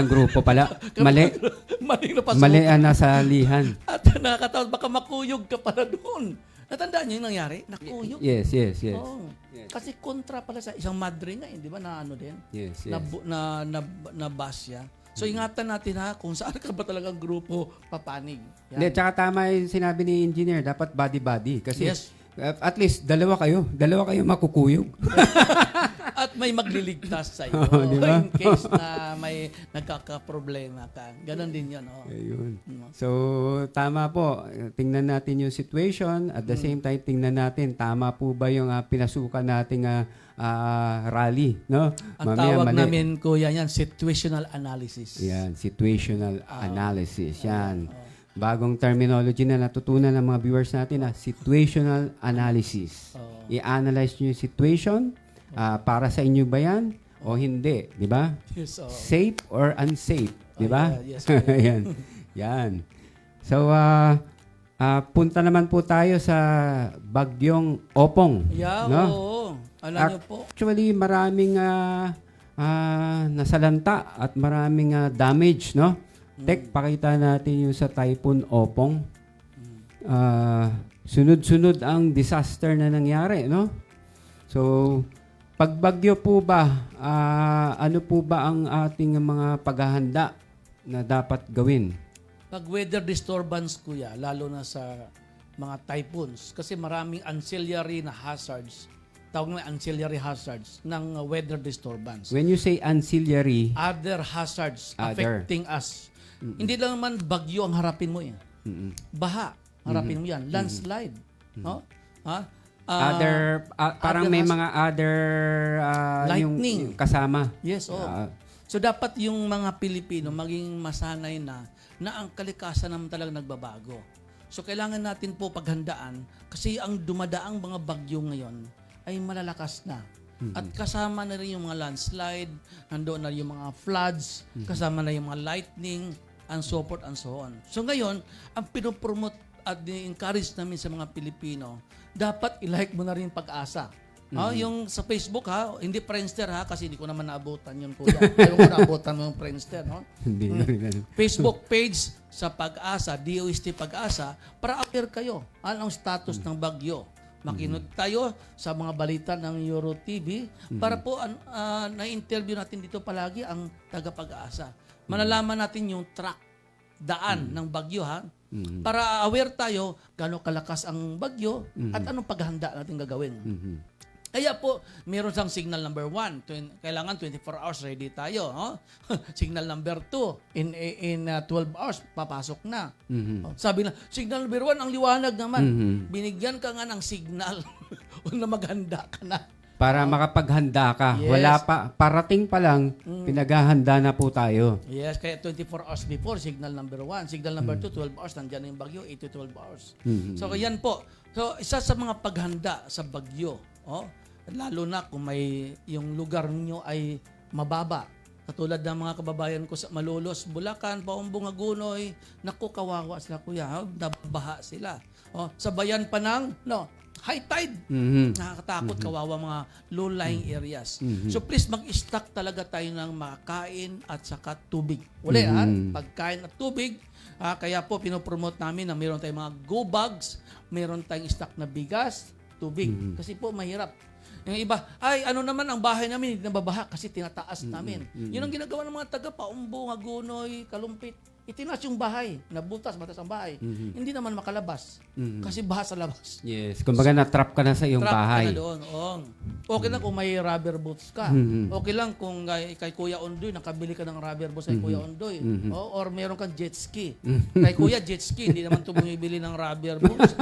grupo pala. Mali. Mali na pasok. Mali ang nasalihan. At nakakatawa, baka makuyog ka pala doon. Natandaan niyo yung nangyari? Nakuyog. Yes. Oo. Kasi kontra pala sa isang madre nga, di ba, na ano din? Yes. Na basya. So ingatan natin ha, kung saan ka ba talagang grupo papanig. Hindi, tsaka tama yung sinabi ni engineer, dapat body-body. Kasi Yes. at least dalawa kayo makukuyog. At may magliligtas sa iyo Di ba? in case na may nagkakaproblema ka. Ganon din yun. Oh. Ayun. So, tama po. Tingnan natin yung situation. At the same time, tingnan natin, tama po ba yung pinasukan nating rally. No? Ang tawag namin, kuya, yan, situational analysis. Yan, situational analysis. Yan. Bagong terminology na natutunan ng mga viewers natin, situational analysis. I-analyze nyo yung situation. Para sa inyo ba yan o hindi, di ba? Yes, Safe or unsafe, di ba? Yes. Yan. Yan. So, punta naman po tayo sa Bagyong Opong. Yeah, no? oo. Alam niyo po. Actually, maraming nasalanta at maraming damage, no? Tek, pakita natin yung sa Typhoon Opong. Sunod-sunod ang disaster na nangyari, no? So, pagbagyo po ba, ano po ba ang ating mga paghahanda na dapat gawin? Pag weather disturbance, kuya, lalo na sa mga typhoons, kasi maraming ancillary na hazards, tawag na ancillary hazards ng weather disturbance. When you say ancillary, Other hazards affecting us. Hindi lang naman bagyo ang harapin mo yan. Baha, harapin mo yan. Landslide. No? Parang may mga other lightning. yung kasama. Yes, so dapat yung mga Pilipino maging masanay na ang kalikasan naman talagang nagbabago. So kailangan natin po paghandaan kasi ang dumadaang mga bagyo ngayon ay malalakas na. At kasama na rin yung mga landslide, nandoon na yung mga floods, kasama na yung mga lightning, and so forth and so on. So ngayon, ang pinopromote at encourage namin sa mga Pilipino, dapat i-like mo na rin Pag-asa. Yung sa Facebook hindi Friendster kasi hindi ko naman naabutan yun, kuya. Ayaw ko naabutan mo yung Friendster, no? Hindi na rin. Facebook page sa Pag-asa, DOST Pag-asa, para aware kayo. Anong status ng bagyo? Makinig tayo sa mga balita ng Euro TV para po na-interview natin dito palagi ang taga-Pag-asa. Malalaman natin yung daan ng bagyo para aware tayo gaano kalakas ang bagyo at anong paghahanda natin gagawin. Kaya po, meron siyang signal number 1. Kailangan 24 hours ready tayo. No? Signal number 2, in 12 hours, papasok na. Sabi na, signal number 1, ang liwanag naman. Binigyan ka nga ng signal na maghanda ka na. Para makapaghanda ka. Yes. Wala pa, parating pa lang, pinaghahanda na po tayo. Yes, kaya 24 hours before, signal number 1. Signal number 2, 12 hours. Nandiyan na yung bagyo, 8 to 12 hours. So, yan po. So, isa sa mga paghanda sa bagyo, lalo na kung may yung lugar niyo ay mababa. Katulad ng mga kababayan ko sa Malolos, Bulacan, Paumbong, Agunoy, naku, kawawa sila, kuya. Nabaha sila. Sa bayan pa ng high tide. Nakakatakot, kawawa mga low-lying areas. So please, mag-stock talaga tayo ng makain at saka tubig. Uli, pagkain at tubig. Kaya po, pinopromote namin na meron tayong mga go bags, meron tayong stock na bigas, tubig. Kasi po, mahirap. Yung iba, ano naman ang bahay namin, hindi nababaha kasi tinataas namin. Yun ang ginagawa ng mga taga Paumbong, Agunoy, Kalumpit. Itinaas yung bahay, nabutas, matas ang bahay. Hindi naman makalabas kasi baha sa labas. Yes, kumbaga na-trap ka na sa iyong bahay. Trap ka na doon. Okay lang kung may rubber boots ka. Okay lang kung kay Kuya Ondoy, nakabili ka ng rubber boots kay Kuya Ondoy. Or meron kang jet ski. Kay Kuya, jet ski, hindi naman ito bumibili ng rubber boots.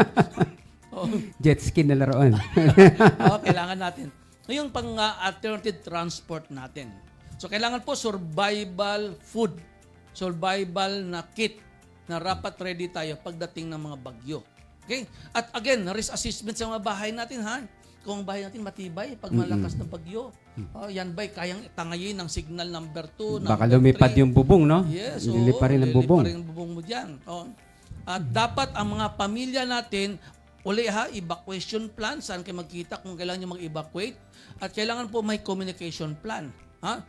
Jet ski na laruan. Kailangan natin. Yung alternative transport natin. So, kailangan po survival food. Survival na kit na dapat ready tayo pagdating ng mga bagyo. Okay? At again, risk assessment sa mga bahay natin, Kung ang bahay natin matibay, pag malakas na bagyo, yan ba'y kayang tangayin ng signal number 2, Baka lumipad yung bubong, no? Yes, Lilipad rin ang bubong. Lilipad rin ang bubong mo dyan. At dapat ang mga pamilya natin, uli evacuation plan, saan kayo magkita kung kailangan nyo mag-evacuate. At kailangan po may communication plan. Ha?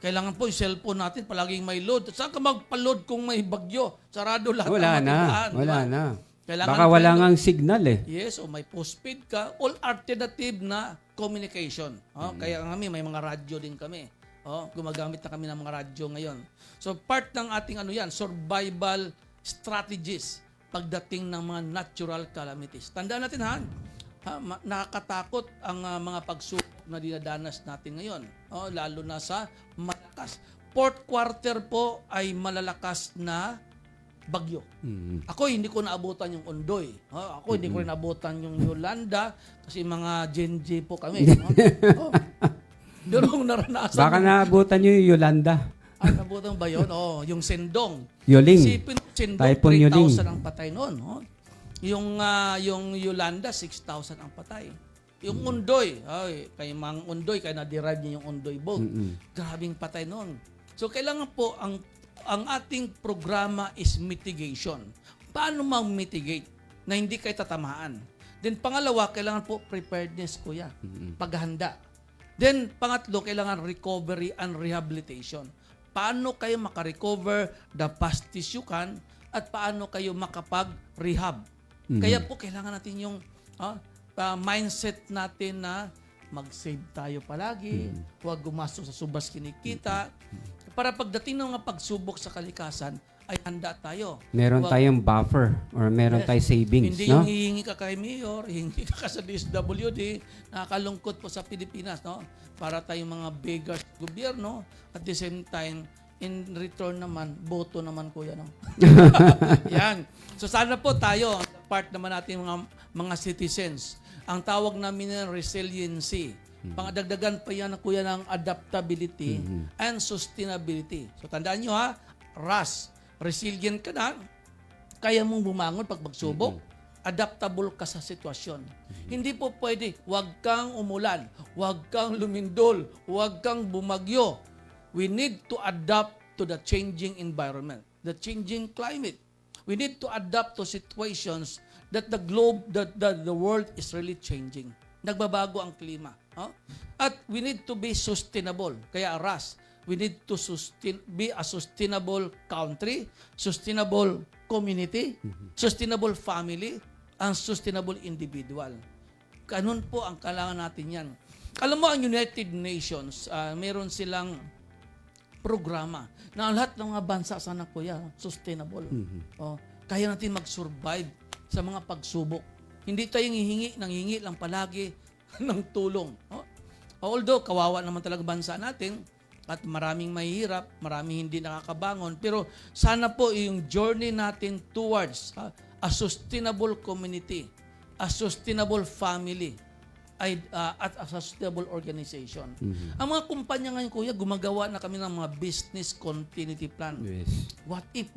Kailangan po yung cellphone natin palaging may load. Saan ka magpa-load kung may bagyo? Sarado lahat Wala ang na. matilaan, Wala diba? na. Kailangan Baka wala ngang signal eh. Yes, o may postpaid ka, all alternative na communication. Kaya kami, may mga radyo din kami. Gumagamit na kami ng mga radyo ngayon. So part ng ating survival strategies pagdating ng mga natural calamities. Tandaan natin nakakatakot ang mga pagsubok na dinadanas natin ngayon. Lalo na sa malakas. Fourth quarter po ay malalakas na bagyo. Ako hindi ko naabutan yung Ondoy. Ako hindi ko rin naabutan yung Yolanda kasi mga Gen Z po kami. Pero kung naranasan... Baka naabutan nyo yung Yolanda. Naabutan ba yun? Yung Sendong. Yuling. Isipin, Sendong, Typhoon Yuling. 3,000 ang patay noon. Yung Yolanda, 6,000 ang patay. Yung Ondoy, kay Mang Ondoy, kaya na-derive niya yung Ondoy boat. Grabing patay noon. So, kailangan po, ang ating programa is mitigation. Paano mag-mitigate na hindi kayo tatamaan? Then, pangalawa, kailangan po preparedness, kuya. Paghahanda. Then, pangatlo, kailangan recovery and rehabilitation. Paano kayo makarecover the past you can at paano kayo makapag-rehab. Kaya po, kailangan natin yung mindset natin na mag-save tayo palagi, huwag gumastos sa subas kinikita, para pagdating ng mga pagsubok sa kalikasan, ay handa tayo. Meron tayong buffer or meron tayong savings. Hindi yung hihingi ka kay Mayor, hihingi ka sa DSWD, nakakalungkot po sa Pilipinas, no? Para tayong mga beggars sa gobyerno, at the same time, in return naman, boto naman kuya, no? Yan. So sana po tayo, part naman natin mga citizens, ang tawag namin ng resiliency. Pangadagdagan pa yan kuya ng adaptability and sustainability. So tandaan nyo RAS, resilient ka na, kaya mong bumangon pag magsubok, adaptable ka sa sitwasyon. Hindi po pwede, huwag kang umulan, huwag kang lumindol, huwag kang bumagyo. We need to adapt to the changing environment, the changing climate. We need to adapt to situations that the globe, that the world is really changing. Nagbabago ang klima. At we need to be sustainable. Kaya RAS, we need to be a sustainable country, sustainable community, sustainable family, and sustainable individual. Ganun po ang kailangan natin yan. Alam mo, ang United Nations, meron silang programa na ang lahat ng mga bansa sana kuya, sustainable. Kaya natin mag-survive sa mga pagsubok. Hindi tayong hihingi lang palagi ng tulong. Although, kawawa naman talaga bansa natin at maraming mahihirap, maraming hindi nakakabangon, pero sana po yung journey natin towards a sustainable community, a sustainable family, at a sustainable organization. Ang mga kumpanya ngayon, kuya, gumagawa na kami ng mga business continuity plan. Yes. What if?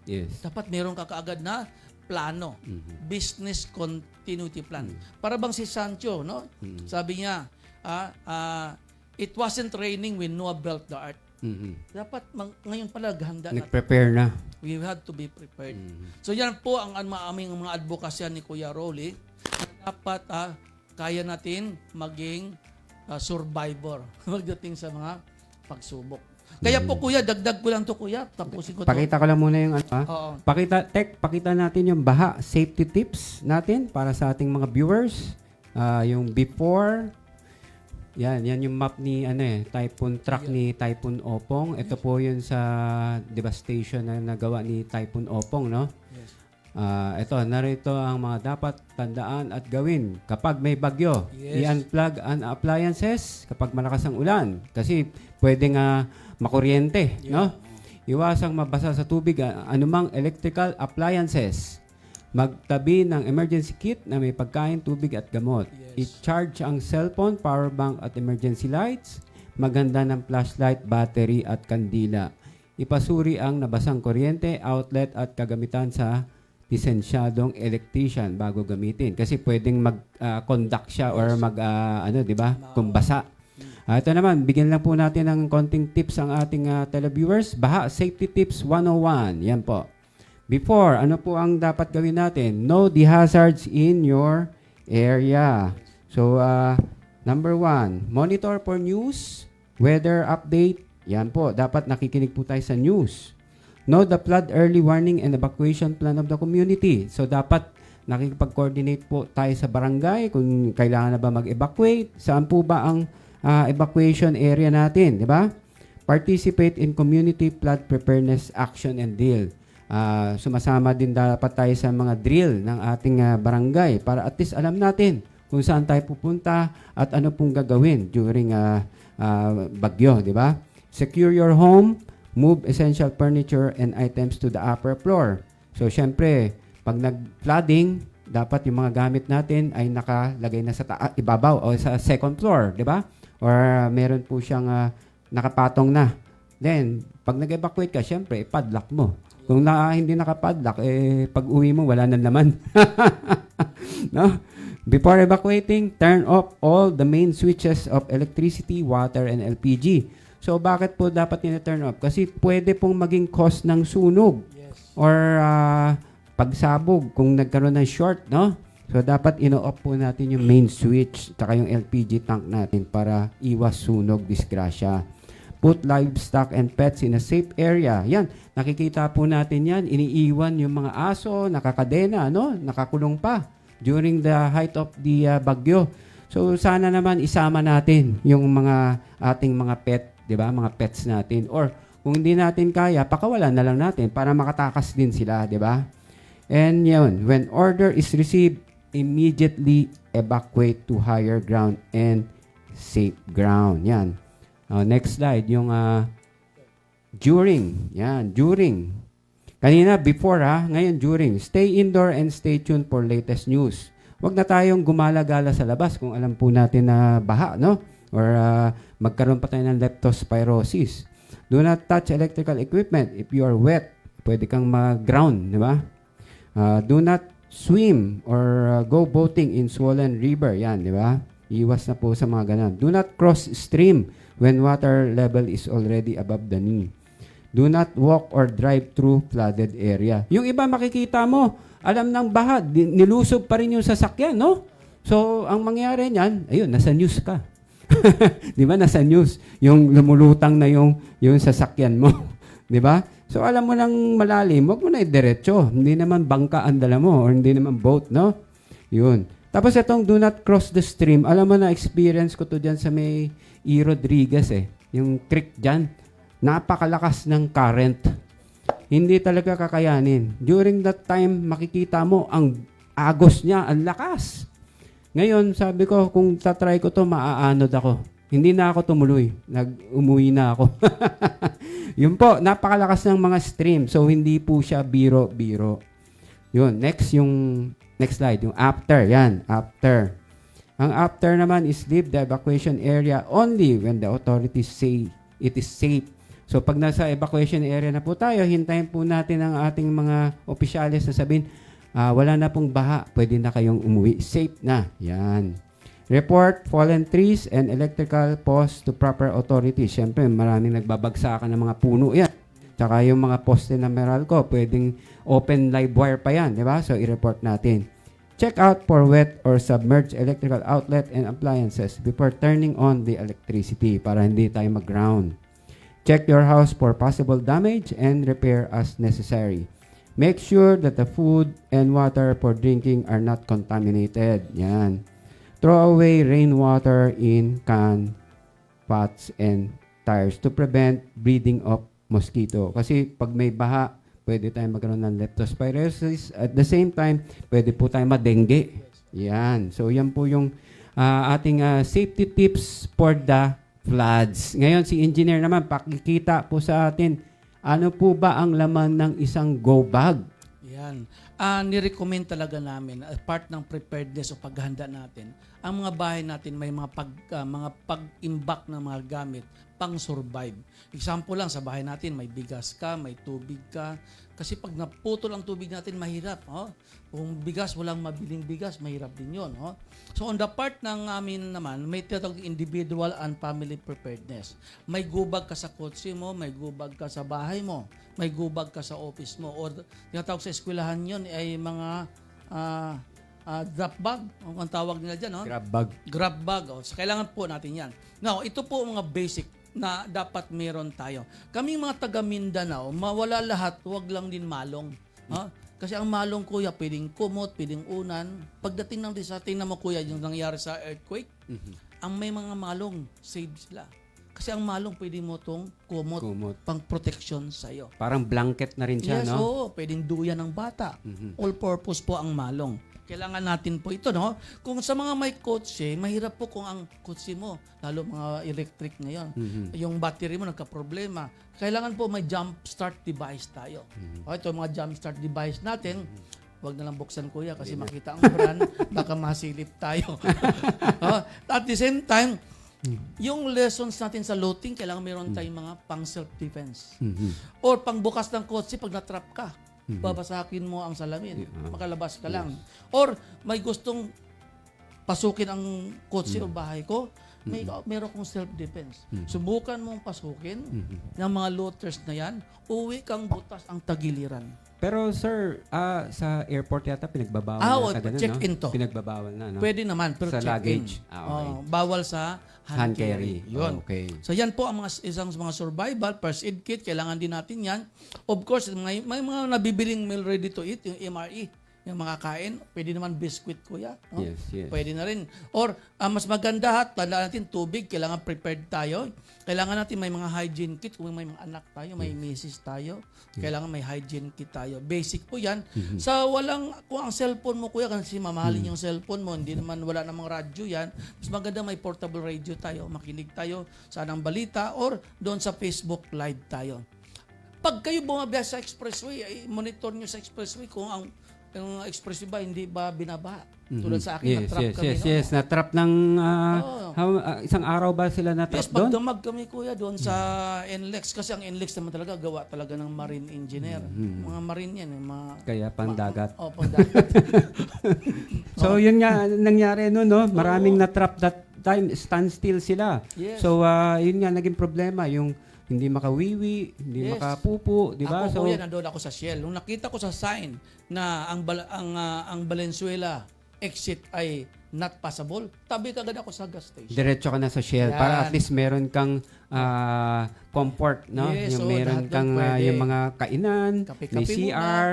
Yes. Dapat meron ka kaagad na plano. Business continuity plan. Para bang si Sancho, no? Sabi niya, it wasn't raining when Noah built the ark. Dapat ngayon pala handa na. Nag-prepare na. We had to be prepared. So yan po ang aming mga advokasya ni Kuya Rolly. Dapat kaya natin maging survivor magdating sa mga pagsubok. Kaya po kuya, dagdag ko lang to kuya, tapusin ko to. Pakita ko lang muna yung Oo. Pakita natin yung baha safety tips natin para sa ating mga viewers. Yung before, yan yung map ni Typhoon truck ni Typhoon Opong. Ito po yun sa devastation na nagawa ni Typhoon Opong, no? Yes. Ito, narito ang mga dapat tandaan at gawin kapag may bagyo. Yes. I-unplug ang appliances kapag malakas ang ulan kasi pwedeng makuryente, no? Iwasang mabasa sa tubig anumang electrical appliances. Magtabi ng emergency kit na may pagkain, tubig at gamot. Yes. I-charge ang cellphone, power bank at emergency lights. Maghanda ng flashlight, battery at kandila. Ipasuri ang nabasang kuryente, outlet at kagamitan sa lisensyadong electrician bago gamitin. Kasi pwedeng mag-conduct siya or di ba? Kung basa. Ito naman, bigyan lang po natin ng konting tips ang ating televiewers. Baha Safety Tips 101. Yan po. Before, ano po ang dapat gawin natin? Know the hazards in your area. So, number 1, monitor for news, weather update. Yan po, dapat nakikinig po tayo sa news. Know the flood early warning and evacuation plan of the community. So, dapat nakikipag-coordinate po tayo sa barangay kung kailangan na ba mag-evacuate. Saan po ba ang evacuation area natin, di ba? Participate in community flood preparedness action and drill. Sumasama din dapat tayo sa mga drill ng ating barangay para at least alam natin kung saan tayo pupunta at ano pong gagawin during bagyo, di ba? Secure your home, move essential furniture and items to the upper floor. So, syempre, pag nag-flooding, dapat yung mga gamit natin ay nakalagay na sa ibabaw o sa second floor, di ba? Or meron po siyang nakapatong na. Then, pag nag-evacuate ka, syempre, padlock mo. Kung hindi nakapadlock, pag uwi mo, wala nang laman. No? Before evacuating, turn off all the main switches of electricity, water, and LPG. So, bakit po dapat turn off? Kasi pwede pong maging cause ng sunog. Yes. Or pagsabog kung nagkaroon ng short, no? So, dapat ino-off po natin yung main switch tsaka yung LPG tank natin para iwas sunog, disgrasya. Put livestock and pets in a safe area. Yan, nakikita po natin yan. Iniiwan yung mga aso, nakakadena, no? Nakakulong pa during the height of the bagyo. So, sana naman isama natin yung mga ating mga pet, di ba? Mga pets natin. Or, kung hindi natin kaya, pakawalan na lang natin para makatakas din sila, di ba? And yun, when order is received, immediately evacuate to higher ground and safe ground. Yan. Next slide, yung during. Yan, during. Kanina before ngayon during. Stay indoor and stay tuned for latest news. Huwag na tayong gumala-gala sa labas kung alam po natin na baha, no? Or magkaroon pa tayo ng leptospirosis. Do not touch electrical equipment. If you are wet, pwede kang mag-ground, di ba? Do not swim or go boating in swollen river. Yan, di ba? Iwas na po sa mga ganun. Do not cross stream when water level is already above the knee. Do not walk or drive through flooded area. Yung iba makikita mo, alam ng baha, nilusob pa rin yung sasakyan, no? So, ang mangyari niyan, ayun, nasa news ka. Di ba? Nasa news. Yung lumulutang na yung sasakyan mo. Di ba? So, alam mo nang malalim, wag mo na idiretso. Hindi naman bangka ang dala mo or hindi naman boat, no? Yun. Tapos itong do not cross the stream, alam mo na experience ko to dyan sa may E. Rodriguez Yung creek dyan. Napakalakas ng current. Hindi talaga kakayanin. During that time, makikita mo ang agos niya, ang lakas. Ngayon, sabi ko, kung tatry ko to, maaanod ako. Hindi na ako tumuloy. Umuwi na ako. Yun po, napakalakas ng mga stream. So, hindi po siya biro-biro. Yun, next slide, yung after. Yan, after. Ang after naman is leave the evacuation area only when the authorities say it is safe. So, pag nasa evacuation area na po tayo, hintayin po natin ang ating mga opisyalis na sabihin, wala na pong baha, pwede na kayong umuwi. Safe na. Yan. Report fallen trees and electrical posts to proper authorities. Siyempre, maraming nagbabagsakan ng mga puno yan. Tsaka yung mga poste na Meralco, pwedeng open live wire pa yan, di ba? So, i-report natin. Check out for wet or submerged electrical outlet and appliances before turning on the electricity para hindi tayo mag-ground. Check your house for possible damage and repair as necessary. Make sure that the food and water for drinking are not contaminated. Yan. Throw away rainwater in can, pots, and tires to prevent breeding of mosquito. Kasi pag may baha, pwede tayong magkaroon ng leptospirosis. At the same time, pwede po tayong madengue. Yan. So, yan po yung ating safety tips for the floods. Ngayon, si engineer naman, pakikita po sa atin, ano po ba ang laman ng isang go bag? Yan. Nirecommend talaga namin as part ng preparedness o paghahanda natin, ang mga bahay natin may mga pag-imbak ng mga gamit pang survive. Example lang, sa bahay natin may bigas ka, may tubig ka. Kasi pag naputol ang tubig natin, mahirap. Kung bigas, walang mabiling bigas, mahirap din yun. So on the part ng amin naman, may tinatawag individual and family preparedness. May gubag ka sa kotse mo, may gubag ka sa bahay mo, may gubag ka sa office mo. O tinatawag sa eskwelahan yun ay mga drop bag. Ang tawag nila dyan. Grab bag. Grab bag. So kailangan po natin yan. Now, ito po mga basic na dapat meron tayo. Kaming mga taga Mindanao, mawala lahat, huwag lang din malong. Kasi ang malong, kuya, pwedeng kumot, pwedeng unan. Pagdating ng sa tingnan mo, kuya, yung nangyari sa earthquake, ang may mga malong, save sila. Kasi ang malong, pwede mo itong kumot, pang protection sa'yo. Parang blanket na rin siya, Yes, no? oo. Pwedeng duyan ng bata. All-purpose po ang malong. Kailangan natin po ito, no? Kung sa mga may kotse, mahirap po kung ang kotse mo, lalo mga electric ngayon, yung battery mo nagka-problema. Kailangan po may jump start device tayo. Ito mga jump start device natin, wag na lang buksan, kuya, kasi makita ang brand, baka masilip tayo. At the same time, yung lessons natin sa loading, kailangan meron tayong mga pang self-defense. Or pang bukas ng kotse pag natrap ka. Babasakin mo ang salamin. Makalabas ka lang. Or may gustong pasukin ang kotse o bahay ko, meron kong self-defense. Subukan mong pasukin ng mga looters na yan, uwi kang butas ang tagiliran. Pero sir, sa airport yata pinagbabawal na ganun, check-in to. Pinagbabawal na, no? Pwede naman, pero sa check-in. luggage. Okay. Bawal sa hand carry. Yun. Okay. So yan po ang mga survival, first aid kit, kailangan din natin yan. Of course, may mga nabibiling meal ready to eat, yung MRE, yung mga kain, pwede naman biscuit, kuya. No? Yes. Pwede na rin. Or, mas maganda, tandaan natin, tubig, kailangan prepared tayo. Kailangan natin may mga hygiene kit, kung may mga anak tayo, may misis tayo, kailangan may hygiene kit tayo. Basic po yan. Sa kung ang cellphone mo, kuya, kasi mamahalin yung cellphone mo, hindi naman, wala namang radyo yan, mas maganda may portable radio tayo, makinig tayo sa anong balita, or doon sa Facebook Live tayo. Pag kayo bumabiyahe sa expressway, monitor nyo sa expressway kung ang expressway ba hindi ba binaba. Tulad sa akin, na-trap kami. Yes. Na-trap ng isang araw ba sila na-trap doon? Pagdamag kami, kuya, doon sa NLEX. Kasi ang NLEX naman talaga, gawa talaga ng marine engineer. Mga marine yan. Kaya pandagat. Pandagat. So, yun nga, nangyari noon, no? Maraming na-trap that time, standstill sila. Yes. So, yun nga, naging problema. Yung hindi makawiwi, hindi makapupo, di ba? Ako, kuya, nandoon ako sa Shell. Nung nakita ko sa sign na ang Valenzuela exit ay not passable, tabi kagad ako sa gas station. Diretso ka na sa Shell. Yan. Para at least meron kang comfort, no? Yes, Yung meron kang yung mga kainan, may Kape-kape CR,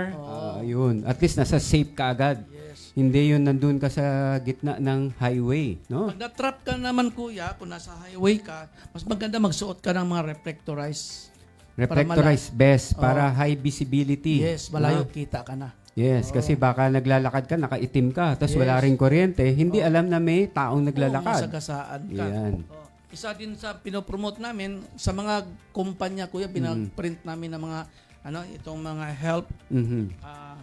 yun. At least nasa safe ka agad. Yes. Hindi yun nandun ka sa gitna ng highway, no? Pag na-trap ka naman, kuya, kung nasa highway ka, mas maganda magsuot ka ng mga reflectorized. Reflectorized vest para high visibility. Yes, malayo kita ka na. Yes, kasi baka naglalakad ka, nakaitim ka, tapos wala ring kuryente, hindi alam na may taong naglalakad. Masagasaan ka. Yan. Isa din sa pinopromote namin sa mga kumpanya, kuya, pinaprint namin ng mga itong mga help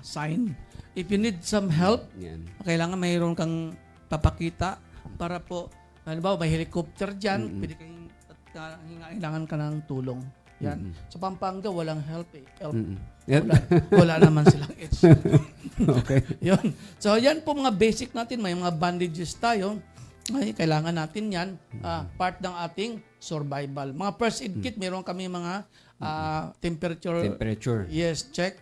sign. If you need some help, kailangan mayroon kang papakita para po, halimbawa may helicopter dyan, pwede kailangan ka ng tulong. Yan. Sa Pampanga, walang help eh. Wala naman silang H. Okay. Yun. So, yan po mga basic natin. May mga bandages tayo. Ay, kailangan natin yan. Part ng ating survival. Mga first aid kit, meron kami mga temperature. Yes, check.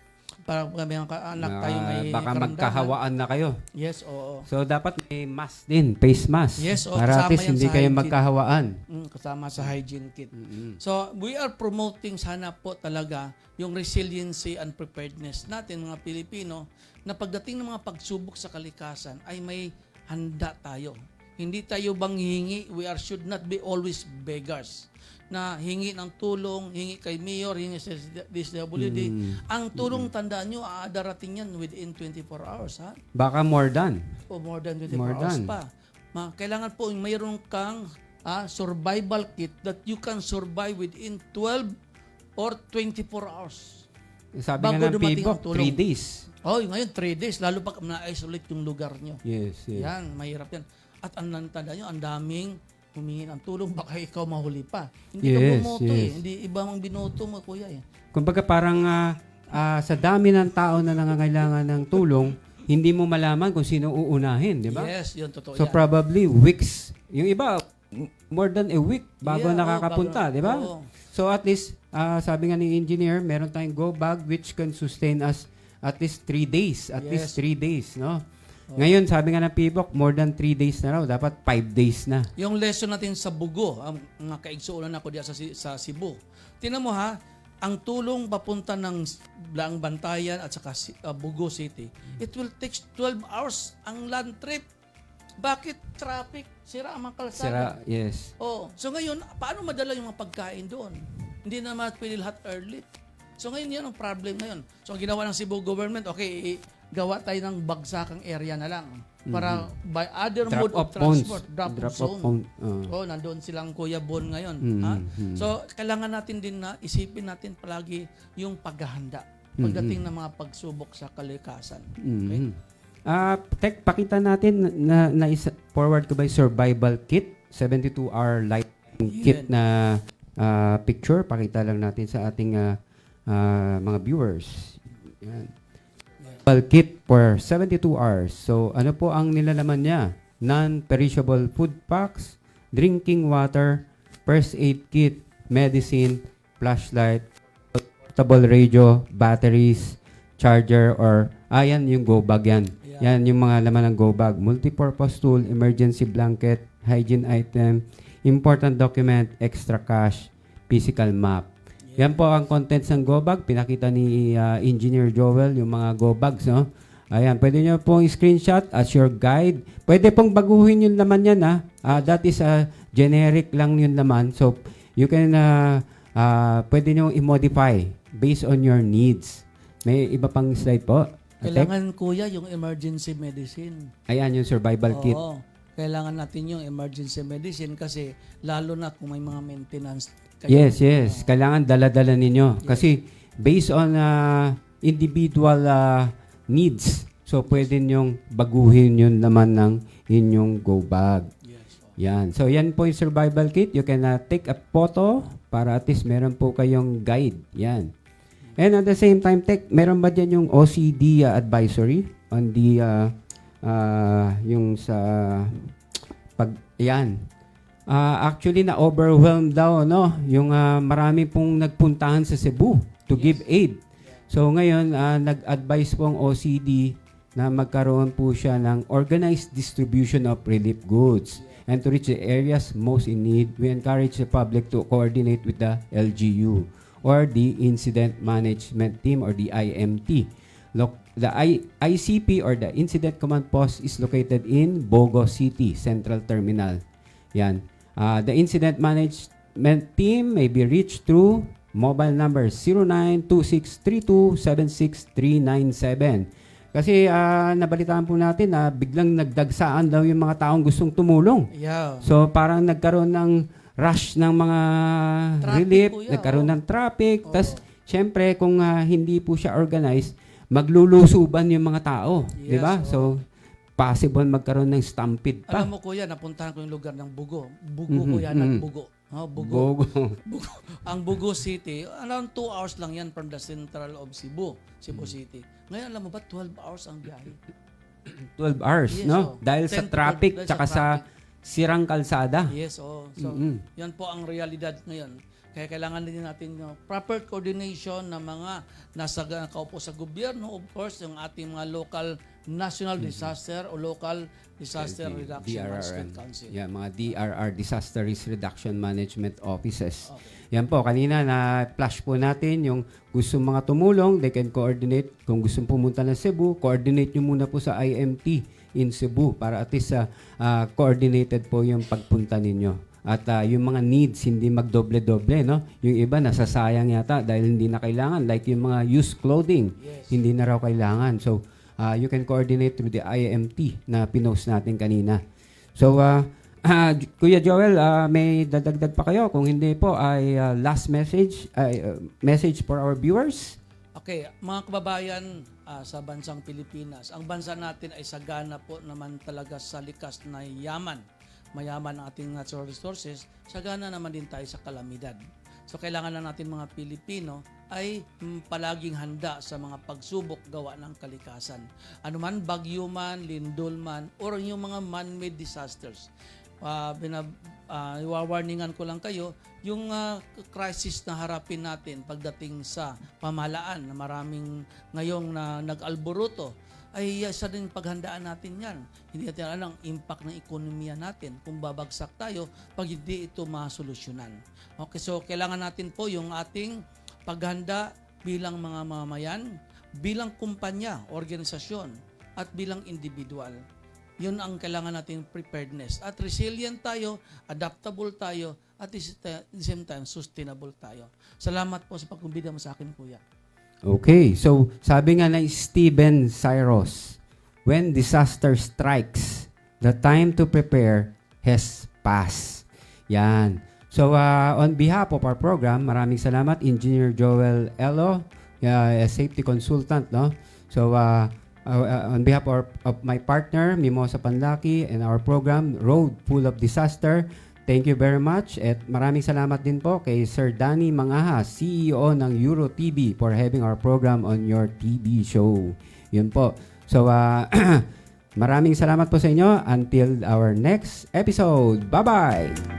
Para kami ang anak tayo may baka karamdaman. magkahawaan na kayo. Yes, oo. So, dapat may mask din, face mask. Yes, para at least hindi kayo magkahawaan. Kasama sa hygiene kit. So, we are promoting sana po talaga yung resiliency and preparedness natin, mga Pilipino, na pagdating ng mga pagsubok sa kalikasan ay may handa tayo. Hindi tayo banghingi. Should not be always beggars. Na hingi ng tulong, hingi kay Mayor, hingi sa DSWD. Ang tulong, tandaan nyo, darating yan within 24 hours. Ha? Baka more than. O more than 24 hours pa. Kailangan po mayroon kang survival kit that you can survive within 12 or 24 hours. Sabi Bago nga ng dumating PBOK, ang tulong. 3 days. Oh, ngayon 3 days, lalo pa na-isolate yung lugar nyo. Yes, yes. Yan, mahirap yan. At ang tanda nyo, ang daming humingi ng tulong, baka ikaw mahuli pa. Hindi ka Yes, bumoto yes. Hindi iba mang binoto mo, kuya eh. Kumbaga parang sa dami ng tao na nangangailangan ng tulong, hindi mo malaman kung sino uunahin, di ba? Yes, yun, totoo So yan. probably weeks. Yung iba, more than a week bago Yeah, nakakapunta, di ba? oo. So at least, sabi nga ni engineer, meron tayong go bag which can sustain us at least 3 days. At Yes. least 3 days, no? Ngayon, sabi nga ng PBOK, more than 3 days na raw. Dapat 5 days na. Yung lesson natin sa Bugo, ang mga kaigsuulan ako diyan sa Cebu. Tingnan mo ha, ang tulong papunta ng Laang Bantayan at saka Bugo City, it will take 12 hours ang land trip. Bakit traffic? Sira ang mga kalsada. Sira, yes. Oh, so ngayon, paano madala yung mga pagkain doon? Hindi naman pwede lahat early. So ngayon, yan ang problem ngayon. So ang ginawa ng Cebu government, okay, gawa tayo ng bagsakang area na lang para by other mode of transport, drop-off zone. Oh, nandoon silang Kuya Bon ngayon. Ha? So kailangan natin din na isipin natin palagi yung paghahanda pagdating ng mga pagsubok sa kalikasan. Okay? Tek, pakita natin na forward ko ba yung survival kit, 72-hour light kit na picture. Pakita lang natin sa ating mga viewers. Yan. Survival kit for 72 hours. So, ano po ang nilalaman niya? Non-perishable food packs, drinking water, first aid kit, medicine, flashlight, portable radio, batteries, charger, or yan yung go bag yan. Yan yung mga laman ng go bag. Multipurpose tool, emergency blanket, hygiene item, important document, extra cash, physical map. Yan po ang contents ng go bag. Pinakita ni Engineer Joel yung mga go bags, no? Ayan, pwede nyo pong screenshot as your guide. Pwede pong baguhin yung laman yan, ha? That is generic lang yung laman. So, you can, pwede nyo i-modify based on your needs. May iba pang slide po. Kailangan, kuya, yung emergency medicine. Ayan, yung survival kit. Oo. Kailangan natin yung emergency medicine kasi lalo na kung may mga maintenance kayo. Yes. Kailangan dala-dala ninyo. Kasi based on individual needs, so pwede nyong baguhin yun naman ng inyong go bag. Yes. Yan. So yan po yung survival kit. You can take a photo para at least meron po kayong guide. Yan. And at the same time, meron ba dyan yung OCD advisory on the yung sa yan. Actually, na-overwhelmed daw, no? Yung marami pong nagpuntahan sa Cebu to give aid. So ngayon, nag-advise po ang OCD na magkaroon po siya ng organized distribution of relief goods. And to reach the areas most in need, we encourage the public to coordinate with the LGU or the Incident Management Team or the IMT. The ICP or the Incident Command Post is located in Bogo City Central Terminal. Yan. The Incident Management Team may be reached through mobile number 0926327637. Kasi nabalitaan po natin na biglang nagdagsaan daw yung mga taong gustong tumulong. Yeah. So parang nagkaroon ng rush ng mga Traffic, relief, kuya, nagkaroon ng traffic. Tas syempre kung hindi po siya organized, maglulusuban yung mga tao, Yes, di ba? So possible magkaroon ng stampede pa. Alam mo, kuya, napuntahan ko yung lugar ng Bugo. Bugo, kuya, Bugo. Bogo. Bugo. Ang Bugo City, around 2 hours lang yan from the central of Cebu City. Ngayon, alam mo ba, 12 hours ang biyahe. 12 hours, Yes, no? Dahil sa 10 to 12 traffic, dahil tsaka sa sirang kalsada. Yes, So, yan po ang realidad ngayon. Kaya kailangan din natin proper coordination ng mga nasa kaupo sa gobyerno, of course, yung ating mga local national disaster o local disaster reduction management council. Yeah, mga DRR, Disaster Risk Reduction Management Offices. Okay. Yan po, kanina na-flash po natin yung gusto mga tumulong, they can coordinate. Kung gusto pumunta ng Cebu, coordinate nyo muna po sa IMT in Cebu para at least coordinated po yung pagpunta ninyo. At yung mga needs, hindi magdoble-doble, no? Yung iba, nasasayang yata dahil hindi na kailangan. Like yung mga used clothing, hindi na raw kailangan. So, you can coordinate through the IMT na pinost natin kanina. So, Kuya Joel, may dadagdag pa kayo? Kung hindi po, ay last message, message for our viewers? Okay, mga kababayan sa bansang Pilipinas, ang bansa natin ay sagana po naman talaga sa likas na yaman. Mayaman ang ating natural resources, sagana naman din tayo sa kalamidad. So kailangan na natin mga Pilipino ay palaging handa sa mga pagsubok gawa ng kalikasan. Ano man, bagyo man, lindol man, or yung mga man-made disasters. Iwawarningan ko lang kayo, yung crisis na harapin natin pagdating sa pamahalaan na maraming ngayong na nag-alboruto, ay isa din paghandaan natin yan. Hindi natin alam ang impact ng ekonomiya natin kung babagsak tayo pag hindi ito masolusyonan. Okay, so kailangan natin po yung ating paghanda bilang mga mamamayan, bilang kumpanya, organisasyon, at bilang individual. Yun ang kailangan natin preparedness. At resilient tayo, adaptable tayo, at at the same time, sustainable tayo. Salamat po sa pagkumbida mo sa akin, Kuya. Okay, so sabi nga na Stephen Cyrus, when disaster strikes, the time to prepare has passed. Yan. So on behalf of our program, maraming salamat Engineer Joel Elo, a safety consultant, no? So on behalf of my partner Mimosa Panlaki and our program Road Full of Disaster, thank you very much at maraming salamat din po kay Sir Danny Mangaha, CEO ng Euro TV for having our program on your TV show. Yun po. So maraming salamat po sa inyo until our next episode. Bye-bye!